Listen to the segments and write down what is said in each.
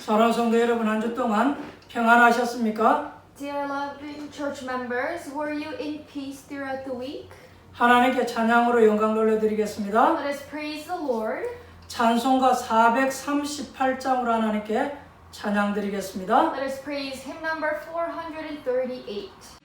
사랑하는 성도 여러분, 한 주 동안 평안하셨습니까? Dear loving church members, were you in peace throughout the week? 하나님께 찬양으로 영광 돌려드리겠습니다. Let us praise the Lord. 찬송가 438장으로 하나님께 찬양 드리겠습니다. Let us praise hymn number 438.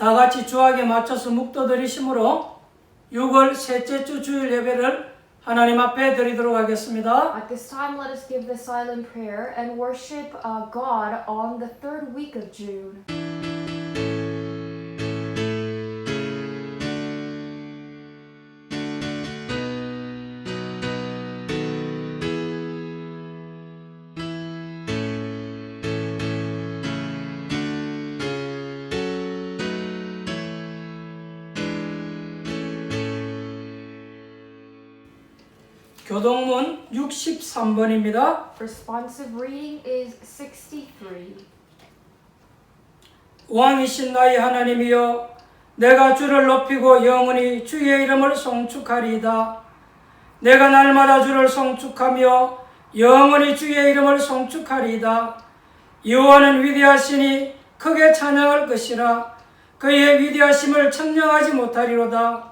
다 같이 주악에 맞춰서 묵도드리심으로 6월 셋째 주 주일 예배를 하나님 앞에 드리도록 하겠습니다. At this time, let us give the silent prayer and worship God on the third week of June. 교동문 63번입니다. Responsive reading is 63. 왕이신 나의 하나님이여, 내가 주를 높이고 영원히 주의 이름을 송축하리이다. 내가 날마다 주를 송축하며 영원히 주의 이름을 송축하리이다. 여호와는 위대하시니 크게 찬양할 것이라. 그의 위대하심을 청량하지 못하리로다.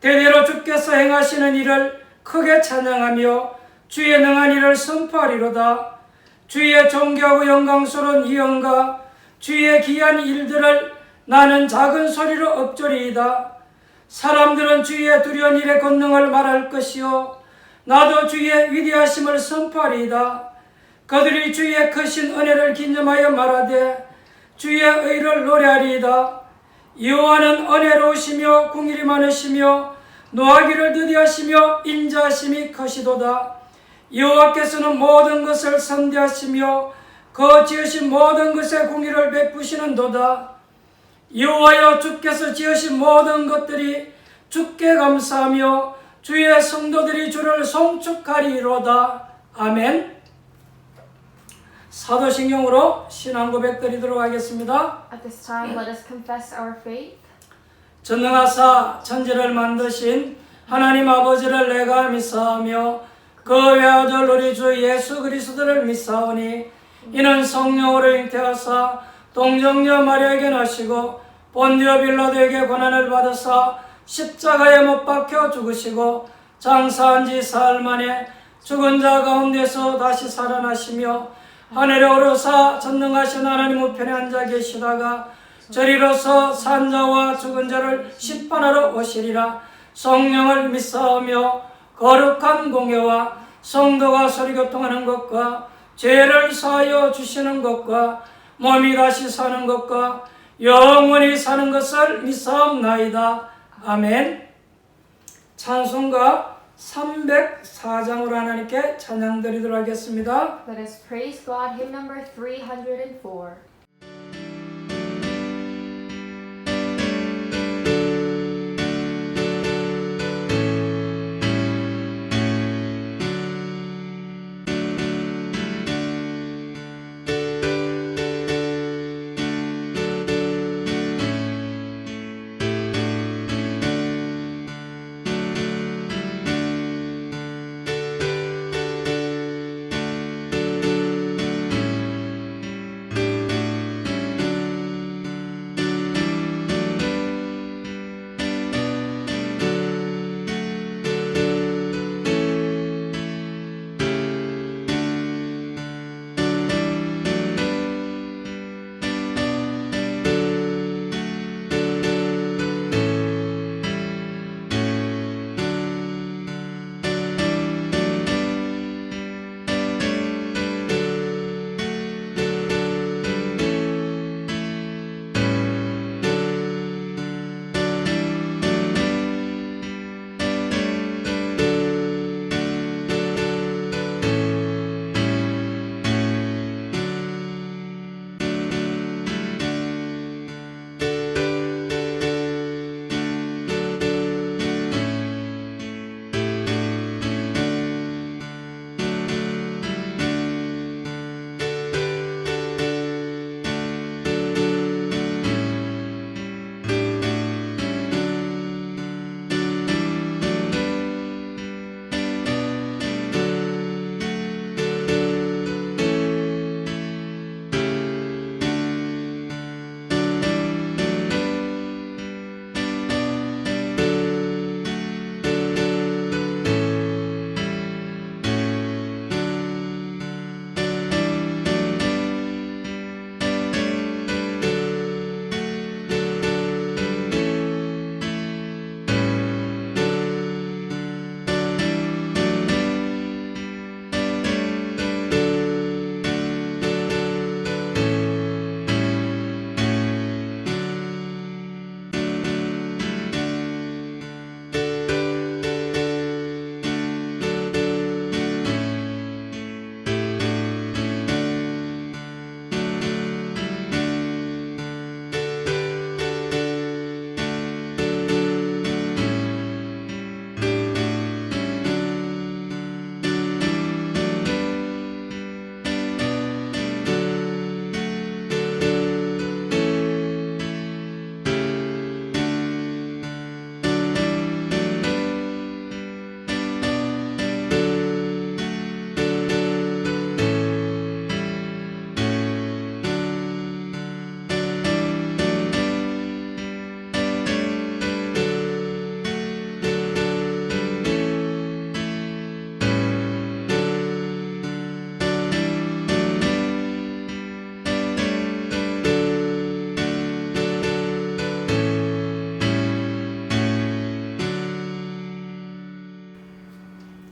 대대로 주께서 행하시는 일을 크게 찬양하며 주의 능한 일을 선포하리로다. 주의 존귀하고 영광스러운 이언과 주의 귀한 일들을 나는 작은 소리로 읊조리이다. 사람들은 주의 두려운 일의 권능을 말할 것이요 나도 주의 위대하심을 선포하리이다. 그들이 주의 크신 은혜를 기념하여 말하되 주의 의를 노래하리이다. 여호와는 은혜로우시며 긍휼이 많으시며 노하기를 더디하시며 인자하심이 크시도다. 여호와께서는 모든 것을 선대하시며 그 지으신 모든 것에 긍휼을 베푸시는도다. 여호와여, 주께서 지으신 모든 것들이 주께 감사하며 주의 성도들이 주를 송축하리로다. 아멘. 사도신경으로 신앙 고백 드리도록 하겠습니다. At this time, let us confess our faith. 전능하사 천지를 만드신 하나님 아버지를 내가 믿사오며 그 외아들 우리 주 예수 그리스도를 믿사오니 이는 성령으로 잉태하사 동정녀 마리아에게 나시고 본디오 빌라도에게 고난을 받으사 십자가에 못 박혀 죽으시고 장사한 지 사흘 만에 죽은 자 가운데서 다시 살아나시며 하늘에 오르사 전능하신 하나님 우편에 앉아 계시다가 저리로서 산 자와 죽은 자를 심판하러 오시리라. 성령을 믿사오며 거룩한 공예와 성도가 서리교통하는 것과 죄를 사하여 주시는 것과 몸이 다시 사는 것과 영원히 사는 것을 믿사옵나이다. 아멘. 찬송가 304장으로 하나님께 찬양 드리도록 하겠습니다. Let us praise God, hymn number 304.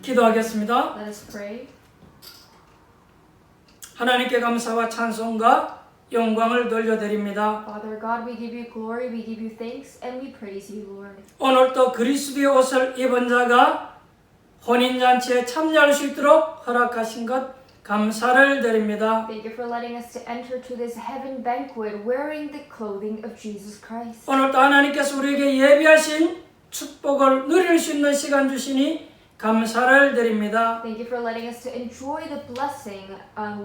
기도하겠습니다. Let us pray. 하나님께 감사와 찬송과 영광을 돌려드립니다. Father God, we give you glory, we give you thanks, and we praise you, Lord. 오늘도 그리스도의 옷을 입은 자가 혼인잔치에 참여할 수 있도록 허락하신 것 감사를 드립니다. Thank you for letting us to enter to this heaven banquet wearing the clothing of Jesus Christ. 오늘도 하나님께서 우리에게 예비하신 축복을 누릴 수 있는 시간 주시니 감사를 드립니다. Thank you for letting us to enjoy the blessing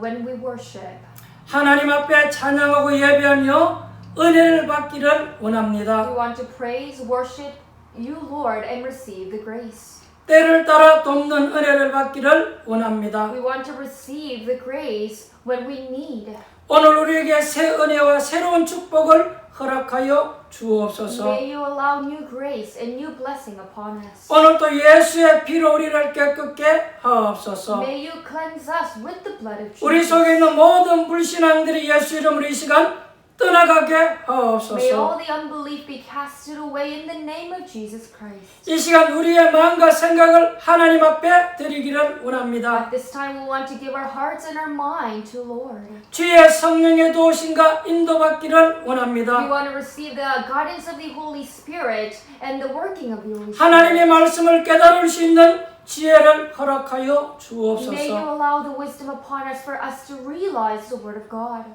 when we worship. 하나님 앞에 찬양하고 예배하며 은혜를 받기를 원합니다. We want to praise, worship you, Lord, and receive the grace. 때를 따라 돕는 은혜를 받기를 원합니다. We want to receive the grace when we need. 오늘 우리에게 새 은혜와 새로운 축복을 허락하여 주옵소서. May you allow new grace and new blessing upon us. 오늘도 예수의 피로 우리를 깨끗게 하옵소서. May you cleanse us with the blood of 우리 Jesus. 속에 있는 모든 불신앙들이 예수 이름으로 이 시간 떠나가게 May 하옵소서. all the unbelief be casted away in the name of Jesus Christ. 이 시간 우리의 마음과 생각을 하나님 앞에 드리기를 원합니다. At this time, we want to give our hearts and our mind to Lord. 주의 성령의 도우심과 인도받기를 We 원합니다. want to receive the guidance of the Holy Spirit and the working of the Holy Spirit. 하나님의 말씀을 깨달을 수 있는 지혜를 허락하여 May you 주옵소서. allow the wisdom upon us for us to realize the Word of God.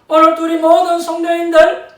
오늘 우리 모든 성도님들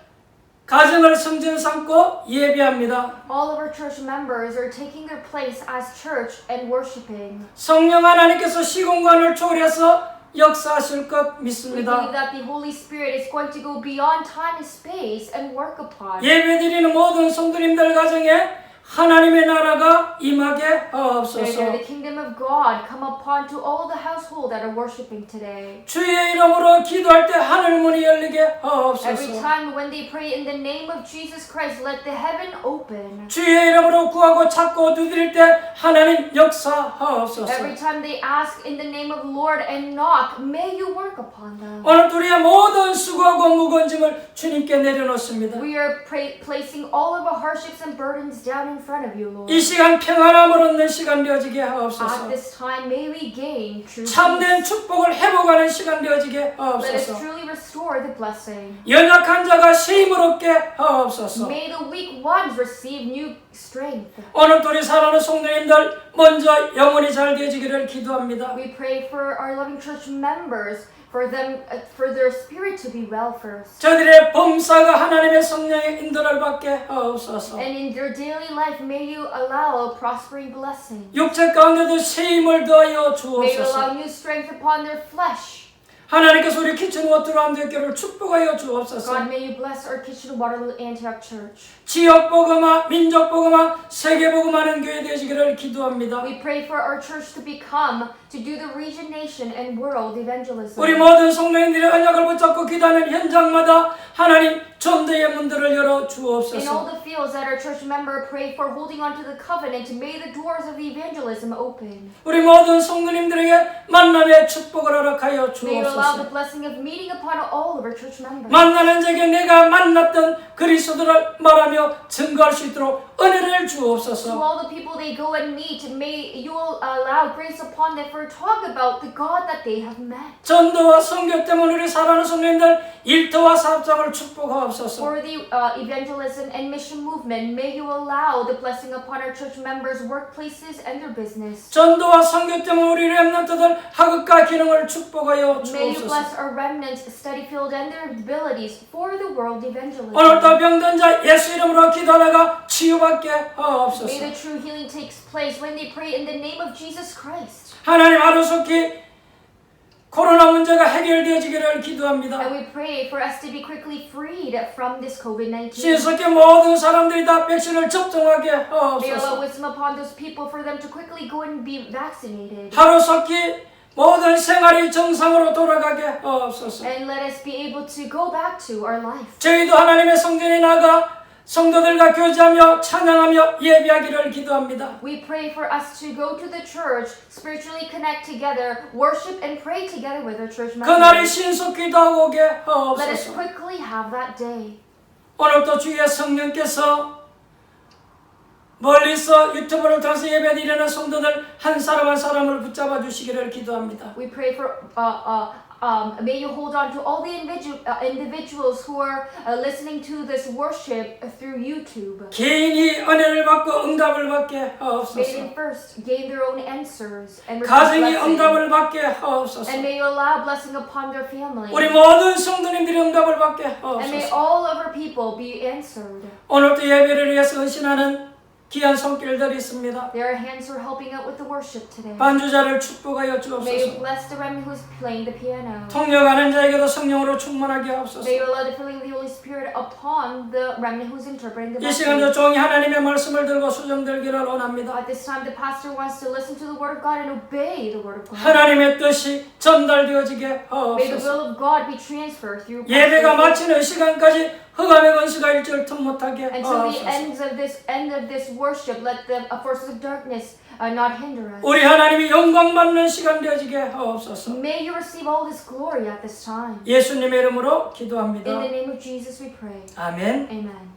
가정을 성전 삼고 예배합니다. All of our church members are taking their place as church and worshiping. 성령 하나님께서 시공간을 초월해서 역사하실 것 We believe 믿습니다. that the Holy Spirit is going to go beyond time and space and work upon. 예배드리는 모든 성도님들 가정에 하나님의 나라가 임하게 May 하옵소서. the kingdom of God come upon to all the household that are worshiping today. 주의 이름으로 기도할 때 하늘 문이 열리게 Every 하옵소서. time when they pray in the name of Jesus Christ, let the heaven open. 주의 이름으로 구하고 찾고 두드릴 때 하나님 역사하옵소서. Every time they ask in the name of Lord and knock, may you work upon them. 오늘 우리의 모든 수고하고 무거운 짐을 주님께 내려놓습니다. We are placing all of our hardships and burdens down in front of you, Lord. 이 시간 평안함을 얻는 시간 되어지게 At 하옵소서. this time, may we gain true 참된 peace. 축복을 회복하는 시간 되어지게 Let us 하옵소서. truly restore the blessing. 연약한 자가 새 힘을 얻게 하옵소서. May the weak ones receive new strength. 오늘 우리 사랑하는 성도님들 먼저 영혼이 잘 되어지기를 기도합니다. We pray for our loving church members, for their spirit to be well first. 저들의 범사가 하나님의 성령의 인도를 받게 하옵소서. And in their daily life, may you allow a prospering blessing. 육체 가운데도 새 힘을 더하여 May you 주옵소서. allow new strength upon their flesh. 하나님께서 우리 키친워터로 안되교를 축복하여 주옵소서. God, may you bless our Kitchen Waterloo Antioch Church. 지역 복음화, 민족 복음화, 세계 복음화하는 교회 되시기를 기도합니다. We pray for our church to do the region, nation, and world evangelism. 우리 모든 성도님들의 언약을 붙잡고 기도하는 현장마다 하나님 전도의 문들을 열어 In all 주옵소서. the fields that our church member pray for holding on to the covenant, may the doors of the evangelism open. 우리 모든 성도님들에게 만남의 축복을 허락하여 May you allow the 주옵소서. blessing of meeting upon all of our church members. 만나는 자에게 내가 만났던 그리스도를 말하며 증거할 수 있도록 은혜를 To 주옵소서. all the people they go and meet, may you allow grace upon them for talk about the God that they have met. 전도와 선교 때문에 우리 사랑하는 성도님들 일터와 사업장을 축복하옵소서. For the evangelism and mission movement, may you allow the blessing upon our church members' workplaces and their business. 전도와 선교 때문에 우리 렘넌트들 학업과 기능을 축복하여 May you 주옵소서. bless our remnants, study field, and their abilities for the world evangelism. 오늘도 병든 자 예수 이름으로 기도하다가 치유받게 May 하옵소서. the true healing take place when they pray in the name of Jesus Christ. 하나님 하루속히 코로나 문제가 해결되어지기를 기도합니다. And we pray for us to be quickly freed from this COVID-19. 신속히 모든 사람들이 다 백신을 접종하게 May allow 하옵소서. wisdom upon those people for them to quickly go and be vaccinated. 하루속히 모든 생활이 정상으로 돌아가게 하옵소서. And let us be able to go back to our life. 저희도 하나님의 성전에 나가 성도들과 교제하며 찬양하며 예배하기를 기도합니다. We pray for us to go to the church, spiritually connect together, worship and pray together with our church 그날이 members. 신속히 다가오게 Let us 하옵소서. quickly have that day. 오늘도 주의 성령께서 멀리서 유튜브를 통해서 예배드리는 성도들 한 사람 한 사람을 붙잡아 주시기를 기도합니다. We pray for may you hold on to all the individuals who are listening to this worship through YouTube. 개인이 은혜를 받고 응답을 받게 May 하옵소서. them first gain their own answers and receive 가정이 blessing. 응답을 받게 하옵소서. And may you allow blessing upon their family. 우리 모든 성도님들이 응답을 받게 And may 하옵소서. all of our people be answered. 오늘도 예배를 위해서 헌신하는 귀한 손길들이 있습니다. Their hands are helping out with the worship today. 반주자를 축복하여 May you 주옵소서. bless the remnant who's playing the piano. 통역하는 자에게도 성령으로 충만하게 하옵소서. May you allow the filling of the Holy Spirit upon the remnant who's interpreting the 이 시간도 message. 종이 하나님의 말씀을 들고 수정들기를 원합니다. At this time, the pastor wants to listen to the word of God and obey the word of God. 하나님의 뜻이 전달되어지게 May the 하옵소서. will of God be transferred through 예배가 pastors 마치는 시간까지 흑암의 권세가 일절 틈 못하게 until the 하옵소서. end of this worship. Let the forces of darkness not hinder us. 우리 하나님이 영광 받는 시간 되어지게 하옵소서. May you receive all this glory at this time. 예수님의 이름으로 In 기도합니다. the name of Jesus, we pray. 아멘. Amen.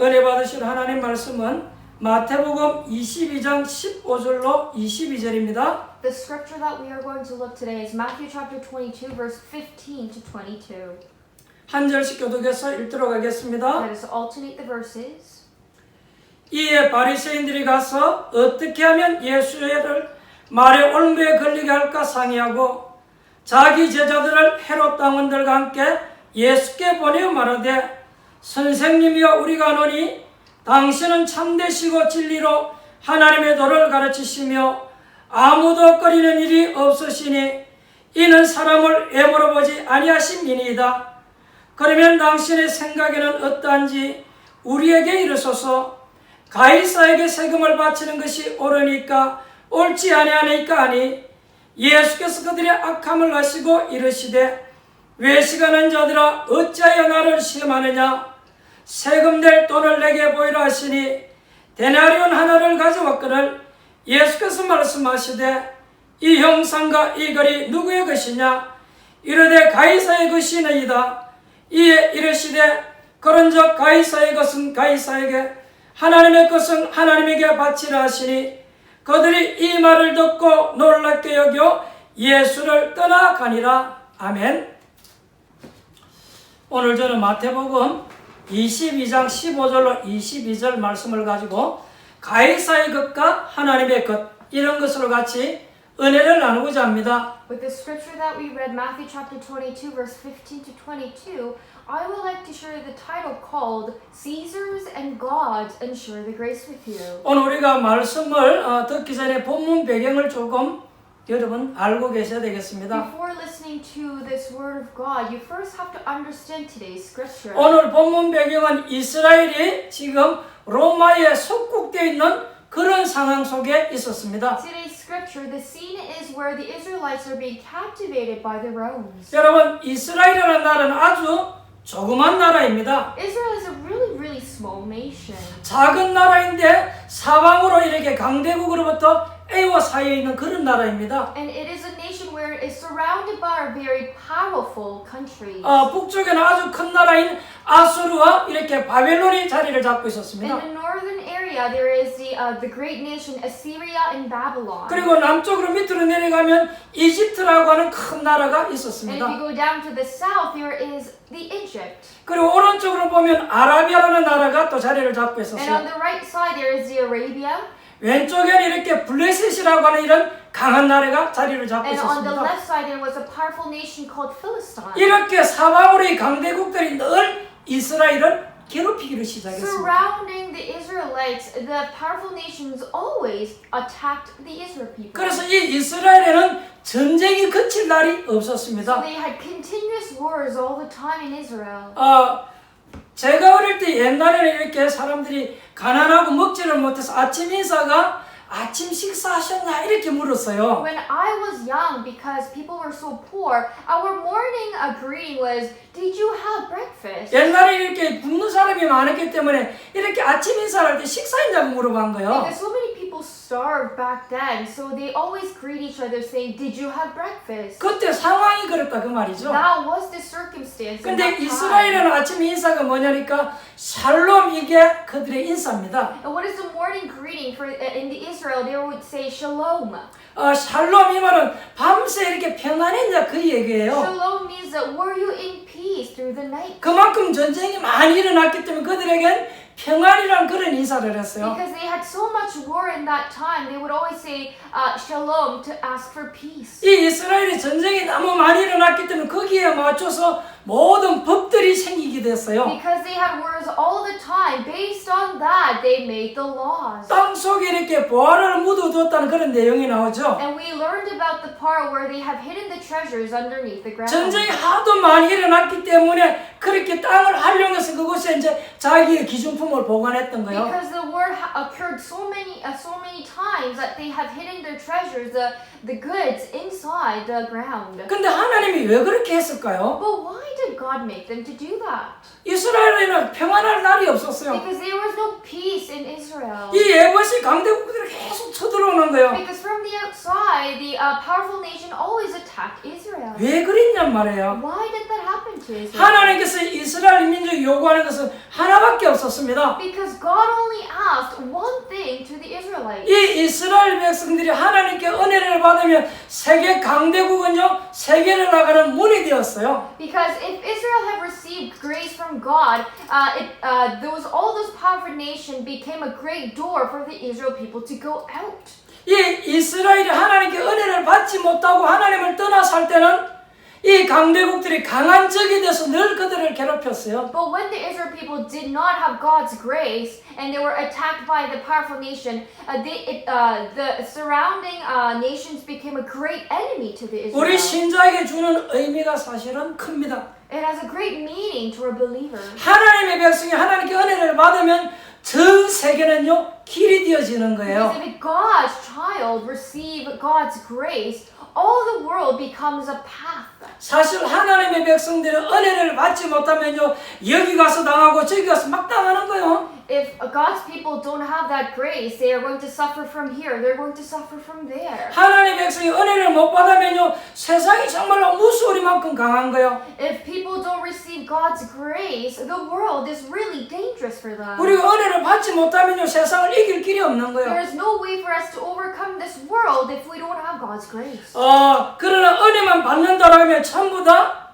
은혜 받으실 하나님 말씀은 마태복음 22장 15절로 22절입니다. The scripture that we are going to look today is Matthew chapter 22, verse 15 to 22. 한 절씩 교독해서 읽도록 하겠습니다. Let us alternate the verses. 이에 바리새인들이 가서 어떻게 하면 예수를 말의 올무에 걸리게 할까 상의하고 자기 제자들을 헤롯 당원들과 함께 예수께 보내어 말하되 선생님이여 우리가 아노니 당신은 참되시고 진리로 하나님의 도를 가르치시며 아무도 꺼리는 일이 없으시니 이는 사람을 외모로 보지 아니하심이니이다. 그러면 당신의 생각에는 어떠한지 우리에게 이르소서. 가이사에게 세금을 바치는 것이 옳으니까 옳지 아니하니까 하니 예수께서 그들의 악함을 아시고 이르시되 외식하는 자들아 어찌하여 나를 시험하느냐. 세금 낼 돈을 내게 보이라 하시니 데나리온 하나를 가져왔거늘 예수께서 말씀하시되 이 형상과 이 글이 누구의 것이냐. 이르되 가이사의 것이니이다. 이에 이르시되 그런즉 가이사의 것은 가이사에게 하나님의 것은 하나님에게 바치라 하시니 그들이 이 말을 듣고 놀랍게 여겨 예수를 떠나가니라. 아멘. 오늘 저는 마태복음 22장 15절로 22절 말씀을 가지고 가이사의 것과 하나님의 것 이런 것으로 같이 은혜를 나누고자 합니다. With the scripture that we read, Matthew chapter 22, verse 15 to 22, I would like to share the title called Caesars and Gods and share the grace with you. 오늘 우리가 말씀을 듣기 전에 본문 배경을 조금 여러분 알고 계셔야 되겠습니다. Before listening to this word of God, you first have to understand today's scripture. 오늘 본문 배경은 이스라엘이 지금 로마에 속국되어 있는 그런 상황 속에 있었습니다. Today's scripture, the scene is where the Israelites are being captivated by the Romans. 여러분 이스라엘이라는 나라는 아주 조그만 나라입니다. Israel is a really small nation. 작은 나라인데 사방으로 이렇게 강대국으로부터 에워싸여 있는 그런 나라입니다. And it is a nation where it is surrounded by very powerful countries. 북쪽에는 아주 큰 나라인 아수르와 이렇게 바벨론이 자리를 잡고 In 있었습니다. the northern area, there is the great nation Assyria and Babylon. 그리고 남쪽으로 밑으로 내려가면 이집트라고 하는 큰 나라가 And if 있었습니다. you go down to the south, there is the Egypt. 그리고 오른쪽으로 보면 아라비아라는 나라가 또 자리를 잡고 And on 있었어요. the right side, there is the Arabia. 왼쪽에는 이렇게 블레셋이라고 하는 이런 강한 나라가 자리를 잡고 And on the 있었습니다. left side, there was a powerful nation called Philistine. 이렇게 사방으로의 강대국들이 늘 이스라엘을 괴롭히기를 시작했습니다. Surrounding the Israelites, the powerful nations always attacked the Israel people. 그래서 이 이스라엘에는 전쟁이 그칠 날이 So 없었습니다. they had continuous wars all the time in Israel. 제가 어릴 때 옛날에는 이렇게 사람들이 가난하고 먹지를 못해서 아침 인사가 아침 식사하셨나 이렇게 물었어요. When I was young, because people were so poor, our morning greeting was, "Did you have breakfast?" 옛날에 이렇게 굶는 사람이 많았기 때문에 이렇게 아침 인사를 할 때 식사했냐고 물어본 거예요. Because so many people people starved back then, so they always greet each other saying, "Did you have breakfast?" 그때 상황이 그랬다 그 말이죠. That was the circumstance. in 근데 that time. 이스라엘은 아침 인사가 뭐냐니까 샬롬 이게 그들의 인사입니다. And what is the morning greeting for in the Israel? They would say shalom. 샬롬 이 말은 밤새 이렇게 평안했냐 그 얘기예요. Shalom means that were you in peace through the night? 그만큼 전쟁이 많이 일어났기 때문에 그들에겐 평안이란 그런 인사를 했어요. Because they had so much war in that time, they would always say shalom to ask for peace. 이 이스라엘이 전쟁이 너무 많이 일어났기 때문에 거기에 맞춰서 모든 법들이 생기게 됐어요. Because they had wars all the time, based on that, they made the laws. 땅 속에 이렇게 보화를 묻어두었다는 그런 내용이 나오죠. And we learned about the part where they have hidden the treasures underneath the ground. 전쟁이 하도 많이 일어났기 때문에 그렇게 땅을 활용해서 그곳에 이제 자기의 기준품을 보관했던 거예요. Because the war occurred so many times that they have hidden their treasures, the goods inside the ground. 근데 하나님이 왜 그렇게 했을까요? But why did God make them to do that? 이스라엘에는 평안할 날이 없었어요. Because there was no peace in Israel. 이 예버시 강대국들이 계속 쳐들어오는 거예요. Because from the outside, the powerful nation always attacked Israel. 왜 그랬냔 말이에요. Why did that happen to Israel? 하나님께서 이스라엘 민족이 요구하는 것은 하나밖에 없었습니다. Because God only asked one thing to the Israelites. 이 이스라엘 백성들이 하나님께 은혜를 받으면 세계 강대국은요 세계를 나가는 문이 되었어요. Because if Israel had received grace from God, all those powerful nations became a great door for the Israel people to go out. 이 이스라엘이 하나님께 은혜를 받지 못하고 하나님을 떠나 살 때는 이 강대국들이 강한 적이 돼서 늘 그들을 괴롭혔어요. But when the Israel people did not have God's grace and they were attacked by the powerful nation, the surrounding nations became a great enemy to the 우리 Israel. 신자에게 주는 의미가 사실은 큽니다. It has a great meaning to a believer. 하나님의 백성이 하나님께 은혜를 받으면 전 세계는요 길이 되어지는 거예요. Because if God's child receive God's grace, all the world becomes a path. 사실 하나님의 백성들은 은혜를 받지 못하면요 여기 가서 당하고 저기 가서 막 당하는 거예요. If God's people don't have that grace, they are going to suffer from here. They're going to suffer from there. 하나님의 백성이 은혜를 못 받으면요 세상이 정말로 무서우리만큼 강한 거예요. If people don't receive God's grace, the world is really dangerous for them. 우리가 은혜를 받지 못하면요 세상을 이길 길이 없는 There 거예요. is no way for us to overcome this world if we don't have God's grace. 그러나 은혜만 받는다라고 하면 전부 다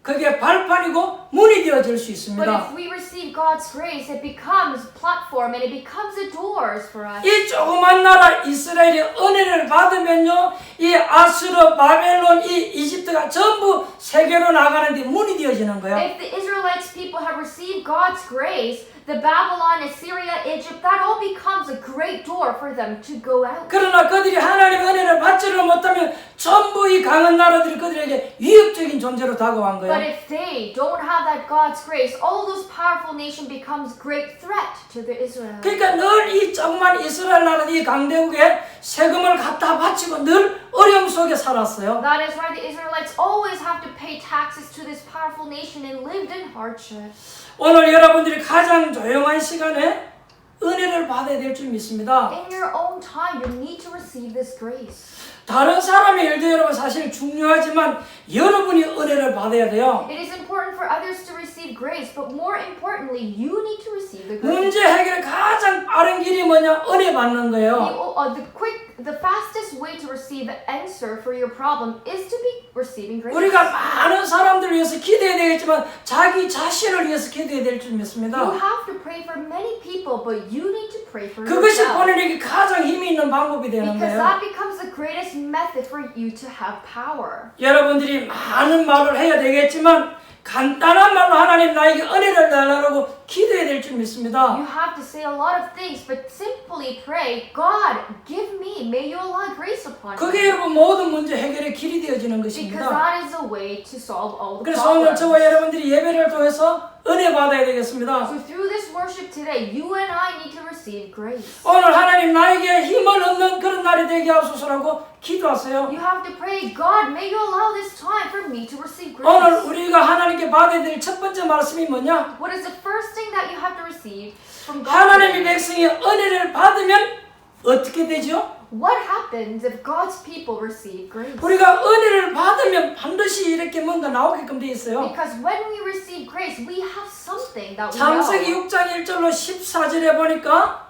그게 발판이고 문이 되어질 수 But 있습니다. if we receive God's grace, it becomes platform and it becomes the doors for us. 이 조그만 나라 이스라엘이 은혜를 받으면요 이 아수르, 바벨론, 이 이집트가 전부 세계로 나가는데 문이 되어지는 거예요. If the Israelites people have received God's grace, the Babylon, Assyria, Egypt, that all becomes a great door for them to go out. 그러나 그들이 하나님의 은혜를 받지를 못하면 전부 이 강한 나라들이 그들에게 위협적인 존재로 다가온 But 거예요. if they don't have that God's grace, all those powerful nations becomes great threat to the Israel. 그러니까 늘 이 조그만 이스라엘 나라 이 강대국에 세금을 갖다 바치고 늘 어려움 속에 살았어요. That is why the Israelites always have to pay taxes to this powerful nation and lived in hardship. 오늘 여러분들이 가장 조용한 시간에 은혜를 받아야 될 줄 믿습니다. In your own time, you need to receive this grace. 다른 사람의 일도 여러분 사실 중요하지만 여러분이 은혜를 받아야 돼요. It is important for others to receive grace, but more importantly, you need to receive the grace. 문제 해결의 가장 빠른 길이 뭐냐? 은혜 받는 거예요. The fastest way to receive an answer for your problem is to be receiving grace. 우리가 많은 사람들을 위해서 기도해야 되겠지만 자기 자신을 위해서 기도해야 될 줄 믿습니다. You have to pray for many people, but you need to pray for 그것이 yourself. 본인에게 가장 힘이 있는 방법이 되는 Because 거예요. that becomes the greatest method for you to have power. 여러분들이 많은 말을 해야 되겠지만 간단한 말로 하나님 나에게 은혜를 달라고 기도해야 될 줄 믿습니다. You have to say a lot of things, but simply pray, God, give me, may you allow grace upon me. 그게 여러분 모든 문제 해결의 길이 되어지는 Because 것입니다. that is the way to solve all the 그래서 오늘 problems. 저와 여러분들이 예배를 통해서 은혜 받아야 되겠습니다. So through this worship today, you and I need to receive grace. 오늘 하나님 나에게 힘을 얻는 그런 날이 되게 하소서라고 기도하세요. You have to pray, God, may you allow this time for me to receive 오늘 grace. 우리가 하나님께 받아야 될 첫 번째 말씀이 뭐냐? What is the first thing that you have to receive from God? 하나님의 today? 백성이 은혜를 받으면 어떻게 되죠? What happens if God's people receive grace? 우리가 은혜를 받으면 반드시 이렇게 뭔가 나오게끔 돼 있어요. Because when we receive grace, we have something that we 창세기 know. 6장 1절로 14절에 보니까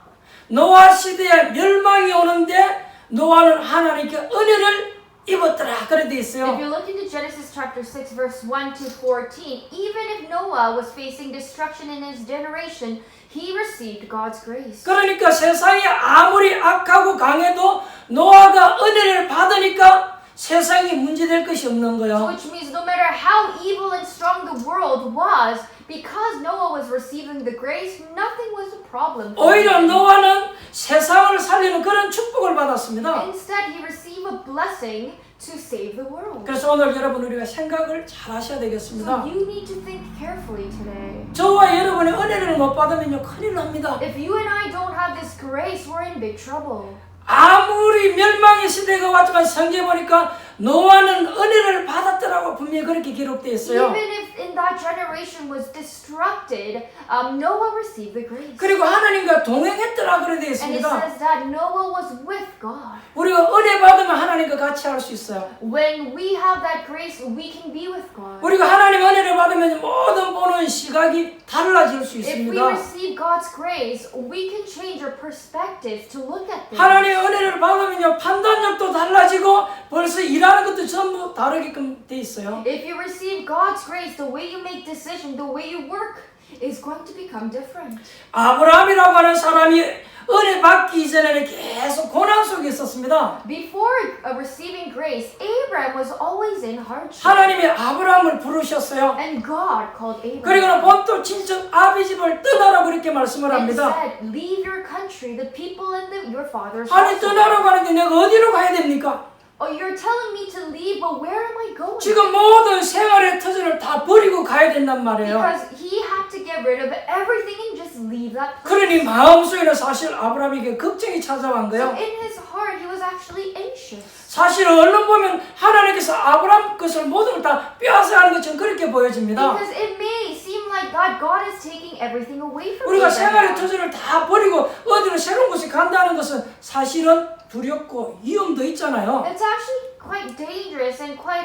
노아 시대에 멸망이 오는데 노아는 하나님께 은혜를 입었더라 그래 돼 If 있어요. you look into Genesis chapter 6 verse 1 to 14, even if Noah was facing destruction in his generation, he received God's grace. 그러니까 세상이 아무리 악하고 강해도 노아가 은혜를 받으니까 세상이 문제될 것이 없는 거예요. Which means no matter how evil and strong the world was, because Noah was receiving the grace, nothing was a problem. for 오히려 him. 노아는 세상을 살리는 그런 축복을 받았습니다. Instead, he received a blessing to save the world. 그래서 오늘 여러분 우리가 생각을 잘 하셔야 So 되겠습니다. you need to think carefully today. 저와 여러분의 은혜를 못 받으면요 큰일 납니다. If you and I don't have this grace, we're in big trouble. 아무리 멸망의 시대가 왔지만 성경에 보니까 노아는 은혜를 받았더라고 분명히 그렇게 기록되어 있어요. Even if in that generation was destructed, Noah received the grace. 그리고 하나님과 동행했더라 그래 되어 And it 있습니다. says that Noah was with God. 우리가 은혜 받으면 하나님과 같이 할 수 있어요. When we have that grace, we can be with God. 우리가 하나님 은혜를 받으면 모든 보는 시각이 달라질 수 If we 있습니다. receive God's grace, we can change our perspective to look at things. 하나님의 은혜를 받으면요 판단력도 달라지고 벌써 일하는 것도 전부 다르게끔 돼 있어요. If you receive God's grace, the way you make decisions, the way you work is going to become different. 아브라함이라고 하는 사람이 은혜 받기 이전에는 계속 고난 속에 있었습니다. Before receiving grace, Abraham was always in hardship. 하나님이 아브라함을 부르셨어요. And God called Abraham. 그리고는 본토 친척 아비 집을 떠나라고 이렇게 말씀을 and 합니다. said, leave your country, the people and your father's 아니 house. 떠나라고 하는데 내가 어디로 가야 됩니까? Oh, you're telling me to leave, but where am I going? 지금 모든 생활의 터전을 다 버리고 가야 된단 말이에요. Because he had to get rid of everything and just leave that place. 그러니 마음속에는 사실 아브라함에게 걱정이 찾아온 So 거예요. in his heart, he was actually anxious. 사실 얼른 보면 하나님께서 아브라함 것을 모든 걸 다 빼앗아가는 것처럼 그렇게 보여집니다. Because it may seem like God is taking everything away from 우리가 생활의 Abraham. 터전을 다 버리고 어디로 새로운 곳에 간다는 것은 사실은 두렵고 위험도 있잖아요. It's actually quite dangerous and quite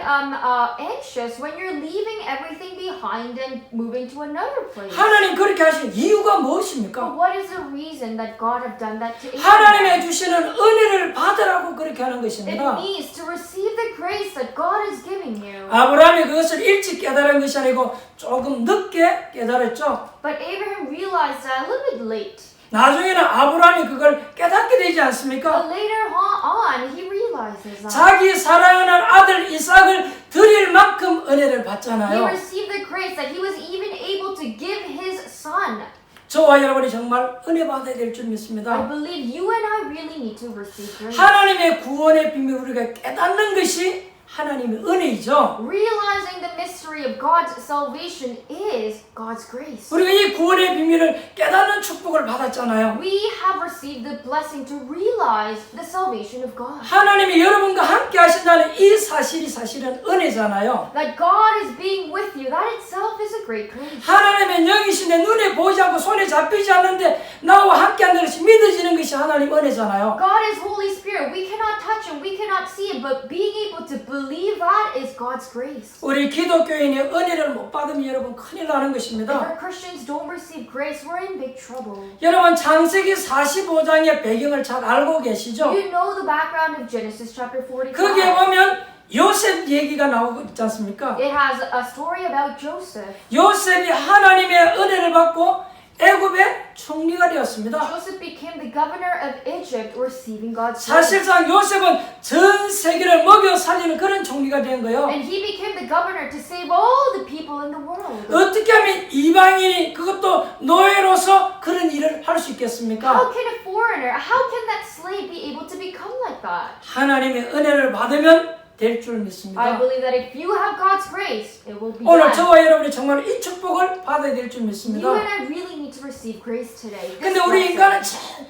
anxious when you're leaving everything behind and moving to another place. 하나님 그렇게 하신 이유가 But 무엇입니까? what is the reason that God have done that to 하나님의 Abraham? 주시는 은혜를 받으라고 그렇게 하는 It 것입니다. means to receive the grace that God is giving you. 아브라함이 그것을 일찍 깨달은 것이 아니고 조금 늦게 깨달았죠. But Abraham realized that a little bit late. 나중에는 아브라함이 그걸 깨닫게 되지 But 않습니까? later on, he realizes that. 자기 사랑하는 아들 이삭을 드릴 만큼 은혜를 He 받잖아요. received the grace that he was even able to give his son. 저와 여러분이 정말 은혜 받아야 될 줄 I 믿습니다. believe you and I really need to receive grace. 하나님의 구원의 비밀 우리가 깨닫는 것이 하나님의 은혜이죠. Realizing the mystery of God's salvation is God's grace. 우리가 이 구원의 비밀을 깨닫는 축복을 받았잖아요. We have received the blessing to realize the salvation of God. 하나님이 여러분과 함께 하신다는 이 사실이 사실은 은혜잖아요. That God is being with you, that itself is a great grace. 하나님의 영이신데 눈에 보이지 않고 손에 잡히지 않는데 나와 함께 한다는 것이 믿어지는 것이 하나님 은혜잖아요. God is Holy Spirit. We cannot touch Him, we cannot see Him, but being able to believe that is God's grace. 우리 기독교인이 은혜를 못 받으면 여러분 큰일 나는 If 것입니다. our Christians don't receive grace, we're in big trouble. 여러분 창세기 45장의 배경을 잘 알고 계시죠? You know the background of Genesis chapter 45. 거기에 보면 요셉 얘기가 나오고 있지 않습니까? It has a story about Joseph. 요셉이 하나님의 은혜를 받고 애굽의 총리가 되었습니다. Joseph became the governor of Egypt, receiving God's grace. 사실상 요셉은 전 세계를 먹여 살리는 그런 총리가 된 거예요. And he became the governor to save all the people in the world. 어떻게 하면 이방인이 그것도 노예로서 그런 일을 할 수 있겠습니까? How can a foreigner, how can that slave be able to become like that? 하나님의 은혜를 받으면 될 줄 I 믿습니다. believe that if you have God's grace, it will be 오늘 done. 저와 여러분이 정말 이 축복을 받아야 될 줄 You 믿습니다. and I really need to receive grace today. This 근데 우리 blessing.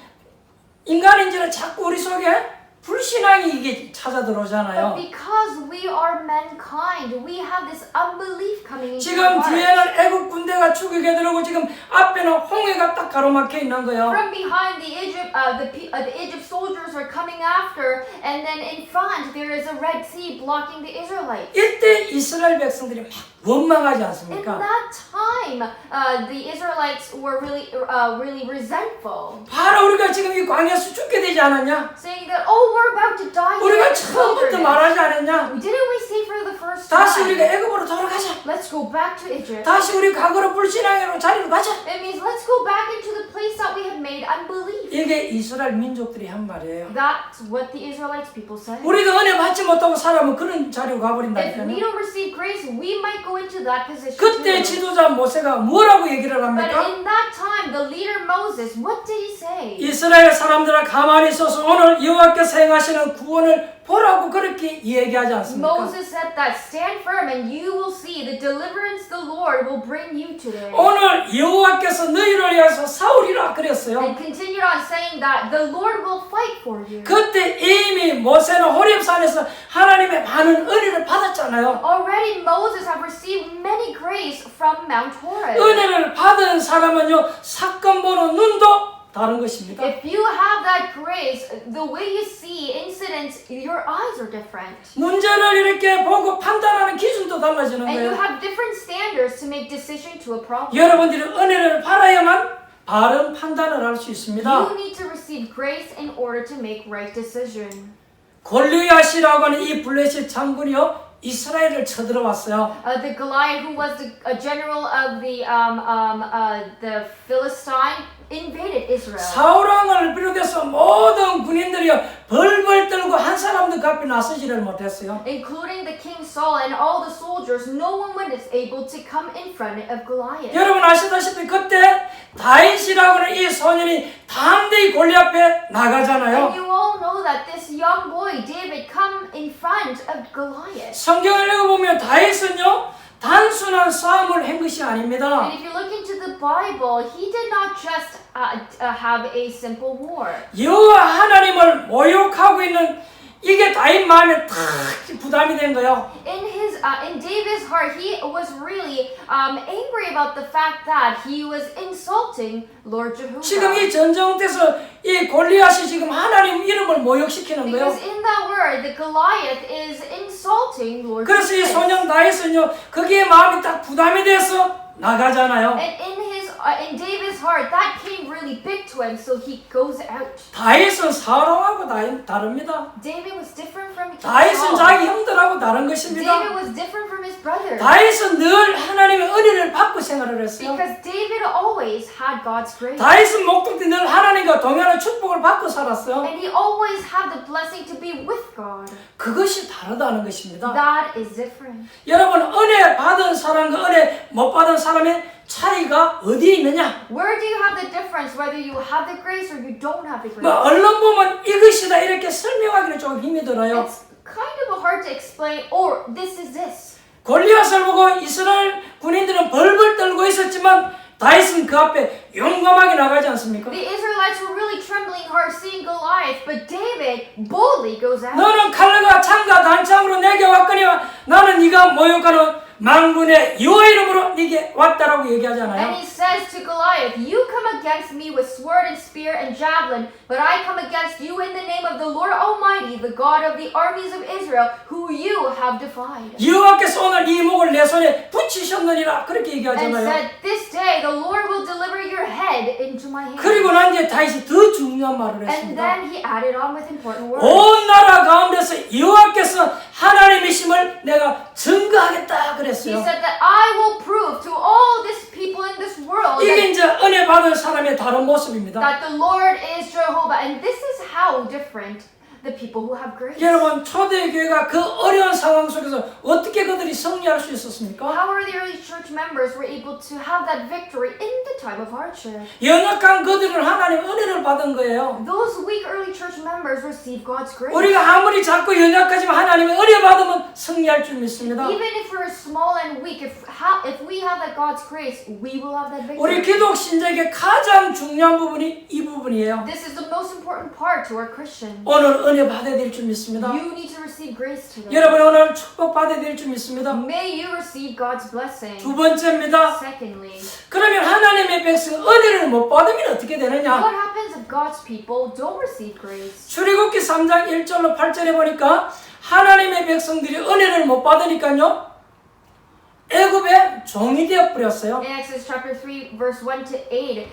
인간인지는 자꾸 우리 속에 불신앙이 이게 찾아 들어오잖아요. But because we are mankind, we have this unbelief coming into 지금 our hearts. 뒤에는 애국 군대가 죽이게 들어오고 지금 앞에는 홍해가 딱 가로막혀 있는 거예요. From behind the Egypt soldiers are coming after, and then in front there is a Red Sea blocking the Israelites. 이때 이스라엘 백성들이 막 원망하지 In 않습니까? that time, the Israelites were really resentful, 바로 우리가 지금 이 광야에서 죽게 되지 않았냐? saying that, oh, we're about to die here 우리가 in the 처음부터 wilderness. 말하지 않았냐? Didn't we say for the first 다시 우리가 time? 애굽으로 돌아가자. Let's go back to Egypt. 다시 우리 과거로 불신앙으로 자리로 가자. It means let's go back into the place that we had made unbelief. 이게 이스라엘 민족들이 한 말이에요. That's what the Israelites people said. 우리가 은혜 받지 못하고 살아면 그런 자리로 If we 가버린다니까요. don't receive grace, we might go into that position 그때 too. 지도자 모세가 뭐라고 얘기를 But 합니까? in that time, the leader Moses, what did he say? 이스라엘 사람들아 가만히 있어서 오늘 여호와께서 행하시는 구원을 보라고 그렇게 얘기하지 않습니까? Moses said that, stand firm and you will see the deliverance the Lord will bring you today. 오늘 여호와께서 너희를 위해서 싸우리라 그랬어요. And continued on saying that the Lord will fight for you. 그때 이미 모세는 호렙산에서 하나님의 많은 은혜를 받았잖아요. Already Moses have received many grace from Mount Horeb. 은혜를 받은 사람은요 사건 보는 눈도 다른 것입니다. If you have that grace, the way you see incidents, your eyes are different. 문제를 이렇게 보고 판단하는 기준도 달라지는 And you 거예요. have different standards to make decision to a problem. 여러분들이 은혜를 받아야만 바른 판단을 할 수 있습니다. You need to receive grace in order to make right decision. 골리앗이라고 하는 이 블레셋 장군이요 이스라엘을 쳐들어왔어요. The Goliath, who was a general of the Philistine, invaded Israel. 사울왕을 비롯해서 모든 군인들이요 벌벌 떨고 한 사람도 앞에 나서지를 못했어요. Including the King Saul and all the soldiers, no one was able to come in front of Goliath. 여러분 아시다시피 그때 다윗이라고 하는 이 소년이 담대히 골리앗 앞에 나가잖아요. And you all know that this young boy David come in front of Goliath. 성경을 읽어보면 다윗은요 단순한 싸움을 한 것이 아닙니다. And if you look into the Bible, he did not just have a simple war. 여호와 하나님을 모욕하고 있는 이게 다윗 마음에 탁 부담이 된 거예요. In David's heart, he was really angry about the fact that he was insulting Lord 지금 Jehovah. 이 전쟁터에서 이 골리앗이 지금 하나님 이름을 모욕시키는 거예요. Because in that word, the Goliath is insulting Lord 그래서 이 Jesus. 소년 다윗은요 거기에 마음이 딱 부담이 돼서 나가잖아요. And in David's heart, that came really big to him, so he goes out. 다윗은 사울하고 다릅니다. David was different from 다윗은 Saul. 자기 형들하고 다른 것입니다. David was different from his brothers. 다윗은 늘 하나님의 은혜를 받고 생활을 했어요. Because David always had God's grace. 다윗은 목적이 늘 하나님과 동행하는 축복을 받고 살았어요. And he always had the blessing to be with God. 그것이 다르다는 것입니다. That is different. 여러분 은혜 받은 사람과 은혜 못 받은 사람의 차이가 어디에 있느냐? Where do you have the difference whether you have the grace or you don't have the 뭐 grace? 언론 보면 이것이다 이렇게 설명하기는 좀 힘이 들어요. It's kind of hard to explain, or this is this. 골리앗을 보고 이스라엘 군인들은 벌벌 떨고 있었지만 다윗은 그 앞에 용감하게 나가지 않습니까? The Israelites were really trembling hard seeing Goliath, but David boldly goes out. 너는 칼과 창과 단창으로 내게 왔거니와 나는 네가 모욕하는 만군의 여호와 이름으로 네게 왔다라고 And 얘기하잖아요. he says to Goliath, you come against me with sword and spear and javelin, but I come against you in the name of the Lord Almighty, the God of the armies of Israel, who you have defied. 여호와께서 오늘 네 목을 내 손에 붙이셨느니라 그렇게 And 얘기하잖아요. said, this day the Lord will deliver your head into my hand. 그리고 난 이제 다윗이 더 중요한 말을 And 했습니다. then he added on with important words. 온 나라 가운데서 여호와께서 하나님이심을 내가 증거하겠다 He 그랬어요. said that I will prove to all these people in this world 이게 that, 이제 은혜 받은 사람의 다른 모습입니다. that the Lord is Jehovah. And this is how different the people who have grace. 여러분 초대교회가 그 어려운 상황 속에서 어떻게 그들이 승리할 수 있었습니까? How are the early church members were able to have that victory in the time of hardship? 연약한 그들은 하나님 은혜를 받은 거예요. Those weak early church members received God's grace. 우리가 아무리 작고 연약하지만 하나님의 은혜 받으면 승리할 줄 믿습니다. Even if we're small and weak, if we have that God's grace, we will have that 우리 victory. 기독 신자에게 가장 중요한 부분이 이 부분이에요. This is the most important part to our Christians. 오늘 은혜 받아야 될 줄 믿습니다. You need to receive grace today. 여러분 오늘 축복 받아야 될 줄 믿습니다. May you receive God's blessing. 두 번째입니다. Secondly, 그러면 하나님의 백성 은혜를 못 받으면 어떻게 되느냐? what happens if God's people don't receive grace? 출애굽기 3장 1절로 8절에 보니까 하나님의 백성들이 은혜를 못 받으니까요. 애굽의 종이 되어 버렸어요. In Exodus chapter 3, verse 1 to 8,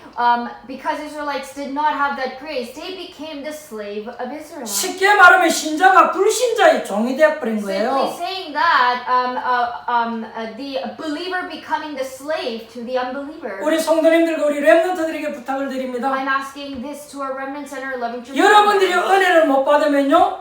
because Israelites did not have that grace, they became the slave of Israel. 쉽게 말하면 신자가 불신자의 종이 되어 버린 Simply 거예요. saying that the believer becoming the slave to the unbeliever. 우리 성도님들과 우리 렘넌트들에게 부탁을 드립니다. I'm asking this to our remnant center loving church. 여러분들이 은혜를 못 받으면요,